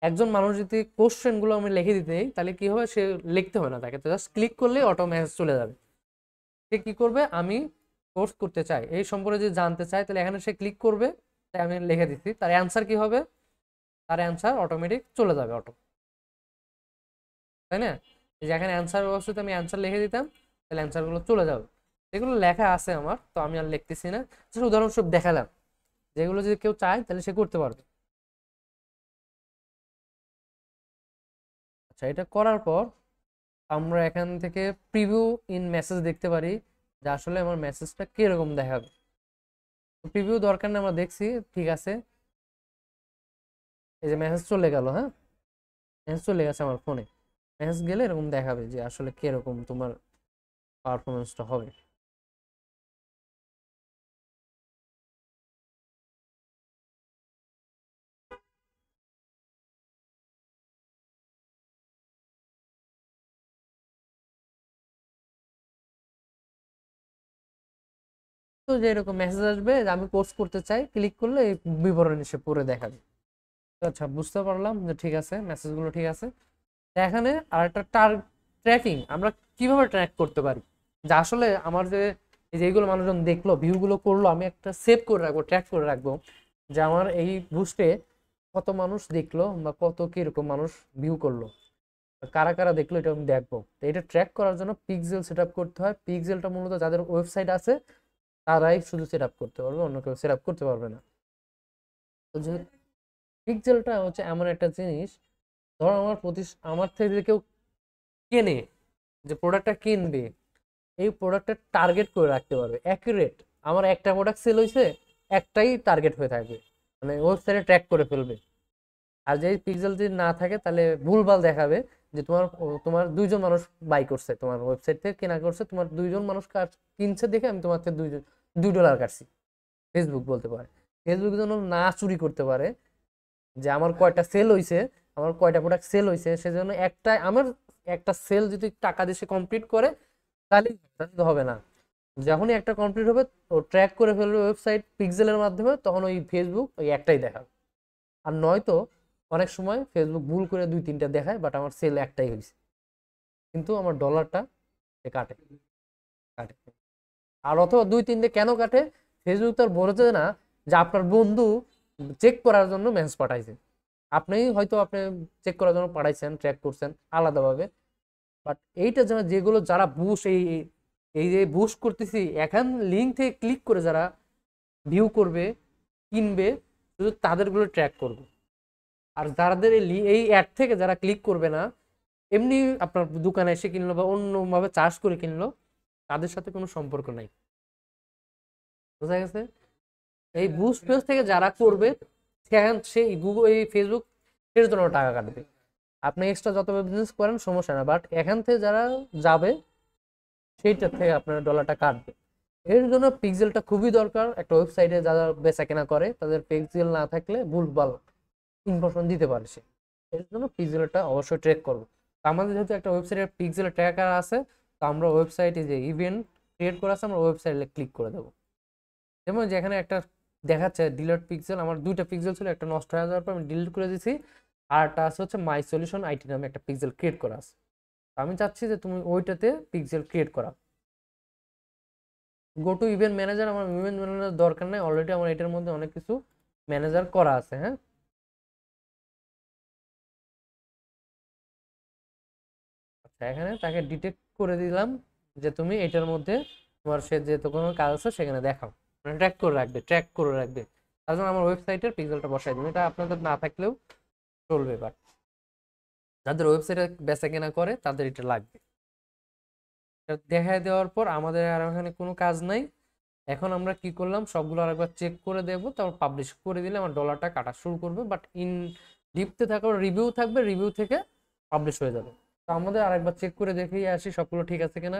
একজন মানুষ যদি কোশ্চেন গুলো আমি লিখে দিতে তাহলে কি হবে, সে লিখতে হবে না, তাকে তো জাস্ট ক্লিক করলে অটো মেসেজ চলে যাবে। সে কি করবে, আমি কোর্স করতে চাই এই সম্পর্কে যদি জানতে চাই, তাহলে এখানে সে ক্লিক করবে। তাই আমি লিখে দিচ্ছি, তার অ্যান্সার কি হবে, তার অ্যান্সার অটোমেটিক চলে যাবে অটো, তাই না? এই যে এখানে অ্যান্সার বক্সে আমি অ্যান্সার লিখে দিতাম, তাহলে অ্যান্সার গুলো চলে যাবে। এগুলো লেখা আছে আমার, তো আমি আর লিখতেছি না, উদাহরণস্বরূপ দেখালাম। যেগুলো যদি কেউ চায় তাহলে সে করতে পারবে। আচ্ছা, এটা করার পর আমরা এখান থেকে প্রিভিউ ইন মেসেজ দেখতে পারি যে আসলে আমার মেসেজটা কিরকম দেখাবে। প্রিভিউ দরকার নেই, আমরা দেখছি ঠিক আছে। এই যে মেসেজ চলে গেল, হ্যাঁ মেসেজ চলে গেছে আমার ফোনে। মেসেজ গেলে এরকম দেখাবে যে আসলে কিরকম তোমার পারফরমেন্সটা হবে। তো যে এরকম মেসেজ আসবে যে আমি কোর্স করতে চাই, ক্লিক করলে এই বিবরণী সে পড়ে দেখাবে। আচ্ছা, বুঝতে পারলাম যে ঠিক আছে, মেসেজগুলো ঠিক আছে। এখানে আর একটা ট্র্যাকিং, আমরা কিভাবে ট্র্যাক করতে পারি যে আসলে আমার যে এই যে এইগুলো মানুষজন দেখলো, ভিউগুলো করলো, আমি একটা সেভ করে রাখবো, ট্র্যাক করে রাখবো যে আমার এই বুস্টে কত মানুষ দেখলো বা কত কিরকম মানুষ ভিউ করলো, কারা কারা দেখলো, এটা আমি দেখবো। তো এটা ট্র্যাক করার জন্য পিক্সেল সেট আপ করতে হয়। পিক্সেলটা মূলত যাদের ওয়েবসাইট আছে তারাই শুধু সেট আপ করতে পারবে, অন্য কেউ সেট আপ করতে পারবে না। তো যে পিক্সেলটা হচ্ছে এমন একটা জিনিস, ধরো আমার থেকে যদি কেউ কেনে, যে প্রোডাক্টটা কিনবে, এই প্রোডাক্টটা টার্গেট করে রাখতে পারবে অ্যাকুরেট। আমার একটা প্রোডাক্ট সেল হয়েছে, একটাই টার্গেট হয়ে থাকবে, মানে ওয়েবসাইটে ট্র্যাক করে ফেলবে। আর যদি পিক্সেল যদি না থাকে তাহলে ভুলভাল দেখাবে যে তোমার দুইজন মানুষ বাই করছে, তোমার ওয়েবসাইট থেকে কেনা করছে, তোমার দুইজন মানুষ কিনছে দেখে আমি তোমার থেকে $2 কাটছি। ফেসবুক বলতে পারে, ফেসবুক যেন না চুরি করতে পারে যে আমার কয়টা সেল হয়েছে, আমার কয়টা প্রোডাক্ট সেল হয়েছে, সেজন্য আমার একটা সেল যদি টাকা দিয়ে সে কমপ্লিট করে তাহলে হবে না। যখনই একটা কমপ্লিট হবে ও ট্র্যাক করে ফেলবে ওয়েবসাইট পিক্সেলের মাধ্যমে, তখন ওই ফেসবুক ওই একটাই দেখাবে। আর নয়তো অনেক সময় ফেসবুক ভুল করে 2-3টা দেখায়, বাট আমার সেল একটাই হয়েছে, কিন্তু আমার ডলারটা কাটে কাটে। আর অথবা 2-3টে কেন কাটে, ফেসবুক তো আর বলেছে না যে আপনার বন্ধু চেক করার জন্য মেসেজ পাঠাইছে, আপনি হয়তো আপনি চেক করার জন্য পাঠাইছেন, ট্র্যাক করছেন আলাদাভাবে। বাট এইটা যেগুলো যারা বুশ এই এই যে বুশ করতেছি, এখন লিঙ্ক থেকে ক্লিক করে যারা ভিউ করবে, কিনবে, শুধু তাদেরগুলো ট্র্যাক করবে। আর যাদের এই অ্যাড থেকে যারা ক্লিক করবে না, এমনি আপনার দোকানে এসে কিনলো বা অন্যভাবে চার্জ করে কিনলো, তাদের সাথে কোনো সম্পর্ক নাই। বোঝা গেছে? এই বুস্ট পেজ থেকে যারা করবে, সেই গুগল এই ফেসবুক এর জন্য টাকা কাটবে। আপনি এক্সট্রা যত বিজনেস করেন সমস্যা না, বাট এখান থেকে যারা যাবে সেইটার থেকে আপনার ডলারটা কাটবে। এর জন্য পিক্সেলটা খুবই দরকার। একটা ওয়েবসাইটে যারা বেচা কেনা করে তাদের পিক্সেল না থাকলে ভুলভাল ইনফরমেশন দিতে পারে সে। এর জন্য পিক্সেলটা অবশ্যই ট্র্যাক করবো। তো আমাদের যেহেতু একটা ওয়েবসাইটের পিক্সেল ট্র্যাকার আছে, তো আমরা ওয়েবসাইটে যে ইভেন্ট ক্রিয়েট করা আছে, আমরা ওয়েবসাইটে ক্লিক করে দেবো। যেমন যেখানে একটা দেখাচ্ছে ডিলিট পিক্সেল, আমার 2টা পিক্সেল ছিল, একটা নষ্ট হয়ে যাওয়ার পর আমি ডিলিট করে দিয়েছি, আর একটা আছে হচ্ছে মাই সলিউশন আইটি নামে একটা পিক্সেল ক্রিয়েট করা আছে। আমি চাচ্ছি যে তুমি ওইটাতে পিক্সেল ক্রিয়েট করা। গো টু ইভেন্ট ম্যানেজার, আমার ইভেন্ট ম্যানেজার দরকার নেই, অলরেডি আমার এটার মধ্যে অনেক কিছু ম্যানেজার করা আছে। হ্যাঁ, আচ্ছা, এখানে তাকে ডিটেক্ট করে দিলাম যে তুমি এটার মধ্যে তোমার সে যে কোনো কাজ আছে সেখানে দেখাও, মানে ট্র্যাক করে রাখবে। তার জন্য আমার ওয়েবসাইটের পিক্সেলটা বসাই দিন, এটা আপনাদের না থাকলেও চলবে, বাট যাদের ওয়েবসাইটে বেচা কেনা করে তাদের এটা লাগবে। দেখায় দেওয়ার পর আমাদের আর এখানে কোনো কাজ নাই। এখন আমরা কি করলাম, সবগুলো আরেকবার চেক করে দেবো, তারপর পাবলিশ করে দিলে আমার ডলারটা কাটা শুরু করবে। বাট ইন ডিপতে থাকবে, রিভিউ থাকবে, রিভিউ থেকে পাবলিশ হয়ে যাবে। তো আমাদের আরেকবার চেক করে দেখেই আসি সবগুলো ঠিক আছে কিনা।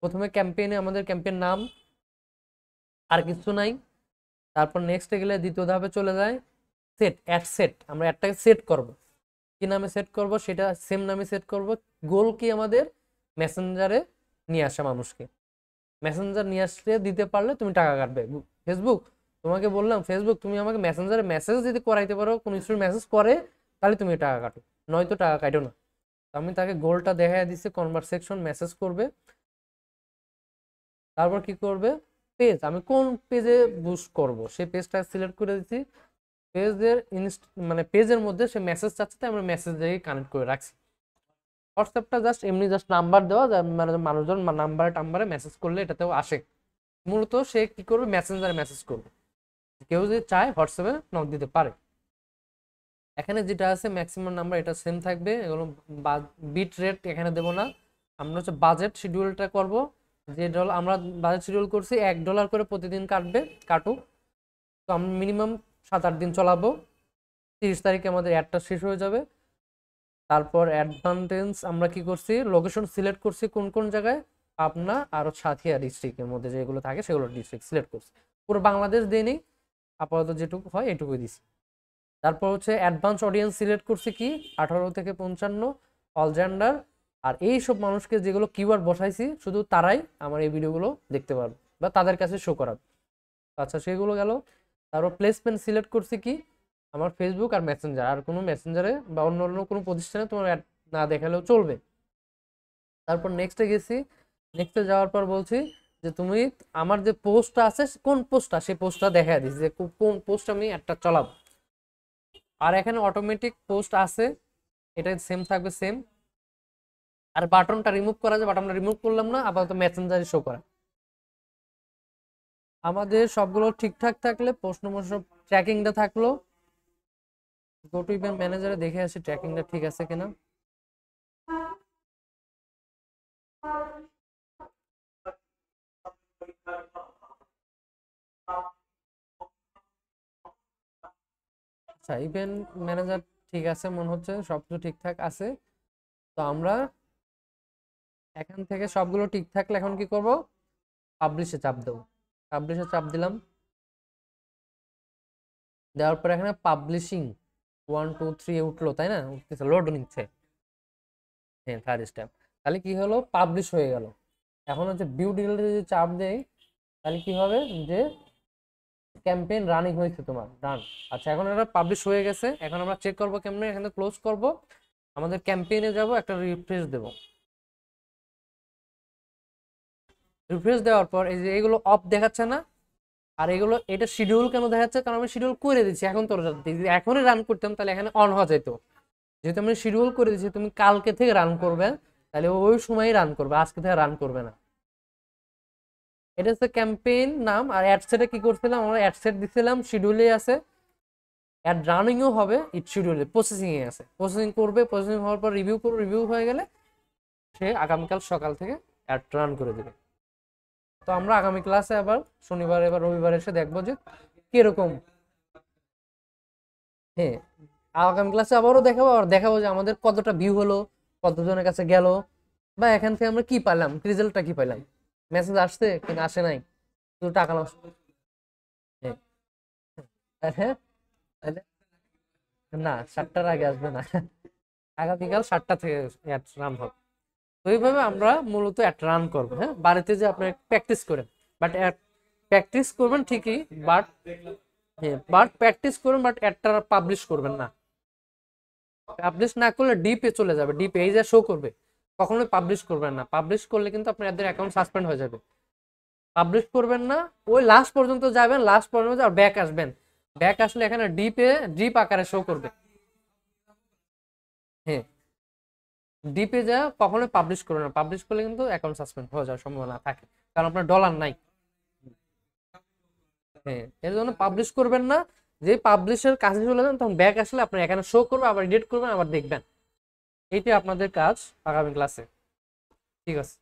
প্রথমে ক্যাম্পেইনে আমাদের ক্যাম্পেইন নাম, আর কিছু নাই। তারপর নেক্সটে গেলে দ্বিতীয় ধাপে চলে যায় সেট, অ্যাড সেট। আমরা অ্যাডটাকে সেট করব, কি নামে সেট করব সেটা সেম নামে সেট করব। গোল কি আমাদের মেসেঞ্জারে নিয়ে আসা মানুষকে, মেসেঞ্জার নিয়ে আসতে দিতে পারলে তুমি টাকা কাটবে। ফেসবুক, তোমাকে বললাম ফেসবুক তুমি আমাকে মেসেঞ্জারে মেসেজ যদি করাইতে পারো, কোন স্টুডেন্ট মেসেজ করে তাহলে তুমি টাকা কাটো, নয়তো টাকা কাটো না। আমি তাকে গোলটা দেখাই দিচ্ছি, কনভারসেশন মেসেজ করবে। তারপর কি করবে, পেজ, আমি কোন পেজে বুস্ট করব সেই পেজটা সিলেক্ট করে দিচ্ছি। পেজের মানে পেজের মধ্যে সে মেসেজ চাচ্ছে, তাই আমরা মেসেজ দিয়ে কানেক্ট করে রাখছি। হোয়াটসঅ্যাপটা জাস্ট এমনি জাস্ট নাম্বার দেওয়া, মানে মানুষজন নাম্বারে টাম্বারে মেসেজ করলে এটাতেও আসে। মূলত সে কি করবে, মেসেঞ্জারে মেসেজ করবে। কেউ যদি চায় হোয়াটসঅ্যাপে নক দিতে পারে। এখানে যেটা আছে ম্যাক্সিমাম নাম্বার এটা সেম থাকবে, এগুলো বিট রেট এখানে দেবো না। আমরা হচ্ছে বাজেট শিডিউলটা করব, যে ডলার আমরা বাজেট শিডিউল করছি $1 করে প্রতিদিন কাটুক। তো আমরা মিনিমাম 7-8 দিন চলাবো। 30 তারিখে আমাদের অ্যাডটা শেষ হয়ে যাবে। তারপর অ্যাডভান্টেজ আমরা কি করছি, লোকেশন সিলেক্ট করছি কোন কোন জায়গায়, পাবনা আর সাথিয়া ডিস্ট্রিক্টের মধ্যে যেগুলো থাকে সেগুলো ডিস্ট্রিক্ট সিলেক্ট করছি। পুরো বাংলাদেশ দিইনি, আপাতত যেটুকু হয় এটুকুই দিছি। তারপর হচ্ছে অ্যাডভান্স অডিয়েন্স সিলেক্ট করছি কি 18 থেকে 55, অল জেন্ডার। আর এই সব মানুষকে যেগুলো কিওয়ার্ড বসাইছি শুধু তারাই আমার এই ভিডিওগুলো দেখতে পারবে বা তাদের কাছে শো করাবে। আচ্ছা সেগুলো গেল। তারপর প্লেসমেন্ট সিলেক্ট করছি কি আমার ফেসবুক আর মেসেঞ্জার, আর কোনো মেসেঞ্জারে বা অন্য অন্য কোনো প্রতিষ্ঠানে তোমার অ্যাড না দেখালেও চলবে। তারপর নেক্সটে গেছি, নেক্সটে যাওয়ার পর বলছি যে তুমি আমার যে পোস্টটা আছে কোন পোস্টটা, সেই পোস্টটা দেখা দিচ্ছি যে কোন পোস্ট আমি একটা চালাবো। আর এখানে অটোমেটিক পোস্ট আছে, এটা সেম থাকবে সেম। আর বাটনটা রিমুভ করা যায়, বাটনটা রিমুভ করলাম না, আপাতত মেসেঞ্জারে শো করা। আমাদের সবগুলো ঠিকঠাক থাকলে প্রশ্ন সব ট্র্যাকিংটা থাকলো। গো টু ইভেন্ট ম্যানেজারে দেখে আসি ট্র্যাকিংটা ঠিক আছে কিনা। আচ্ছা ইভেন্ট ম্যানেজার ঠিক আছে মনে হচ্ছে, সবকিছু ঠিকঠাক আছে। তো আমরা এখান থেকে সবগুলো ঠিক থাকলে এখন কি করব, পাবলিশে চাপ দেবো। পাবলিশে চাপ দিলাম, দেওয়ার পর এখানে পাবলিশিং 1 2 3 উঠলো তাই না, উঠতেছে, লোড নিচ্ছে। হ্যাঁ থার্ড স্টেপ, তাহলে কি হলো, পাবলিশ হয়ে গেল। এখন হচ্ছে ভিউ ডিটেইলসে যদি চাপ দেই তাহলে কি হবে, যে ক্যাম্পেইন রানিং হয়েছে তোমার, রান। আচ্ছা এখন এটা পাবলিশ হয়ে গেছে, এখন আমরা চেক করবো কেমনে, এখানে ক্লোজ করব, আমাদের ক্যাম্পেইনে যাব, একটা রিফ্রেশ দেব। রিফ্রেশ দেওয়ার পর এই যে এগুলো অফ দেখাচ্ছে না, আর এগুলো এটা শিডিউল কেন দেখাচ্ছে, কারণ আমি শিডিউল করে দিচ্ছি। এখন তোর এখনই রান করতাম তাহলে এখানে অন হয়ে যেত। যেহেতু আমি শিডিউল করে দিচ্ছি তুমি কালকে থেকে রান করবে, তাহলে ওই সময়ই রান করবে, আজকে থেকে রান করবে না। এটা হচ্ছে ক্যাম্পেইন নাম। আর অ্যাড সেটে কি করছিলাম, আমরা অ্যাড সেট দিছিলাম, শিডিউলে আছে, অ্যাড রানিংও হবে, ইট শিডিউলে প্রসেসিং এ আছে, প্রসেসিং করবে, প্রসেসিং হওয়ার পর রিভিউ করবে, রিভিউ হয়ে গেলে সে আগামীকাল সকাল থেকে অ্যাড রান করে দেবে। তো আমরা আগামী ক্লাসে আবার শনিবার এবার রবিবার এসে দেখবো যে কিরকম। হ্যাঁ আগামী ক্লাসে আবারও দেখাবো, আর দেখাবো যে আমাদের কতটা ভিউ হলো, কতজনের কাছে গেল, বা এখান থেকে আমরা কি পাইলাম, রেজাল্টটা কি পাইলাম, মেসেজ আসছে কিনা আসে নাই, শুধু টাকা লস। হ্যাঁ হ্যাঁ তাহলে না 7টার আগে আসবে না, আগামীকাল 7টা থেকে অ্যাড রান হবে। তো এইভাবে আমরা মূলত অ্যাড রান করবো। হ্যাঁ বাড়িতে যে আপনি প্র্যাকটিস করেন, বাট প্র্যাকটিস করবেন ঠিকই, বাট হ্যাঁ বাট প্র্যাকটিস করবেন, বাট অ্যাডটা পাবলিশ করবেন না। পাবলিশ না করলে ডিপে চলে যাবে, ডিপে এই যে শো করবে, কখনোই পাবলিশ করবেন না। পাবলিশ করলে কিন্তু আপনার অ্যাকাউন্ট সাসপেন্ড হয়ে যাবে। পাবলিশ করবেন না, ওই লাস্ট পর্যন্ত যাবেন, লাস্ট পর্যন্ত আর ব্যাক আসবেন, ব্যাক আসলে এখানে ডিপ আকারে শো করবে। হ্যাঁ ডিপে যা কখনোই পাবলিশ করবেন না, পাবলিশ করলে কিন্তু অ্যাকাউন্ট সাসপেন্ড হয়ে যাওয়ার সম্ভাবনা থাকে, কারণ আপনার ডলার নাই। হ্যাঁ এর জন্য পাবলিশ করবেন না, যে পাবলিশের কাছে চলে যান তখন ব্যাক আসলে আপনার এখানে শো করবে, আবার এডিট করবেন, আবার দেখবেন। এইটাই আপনাদের কাজ আগামী ক্লাসে। ঠিক আছে।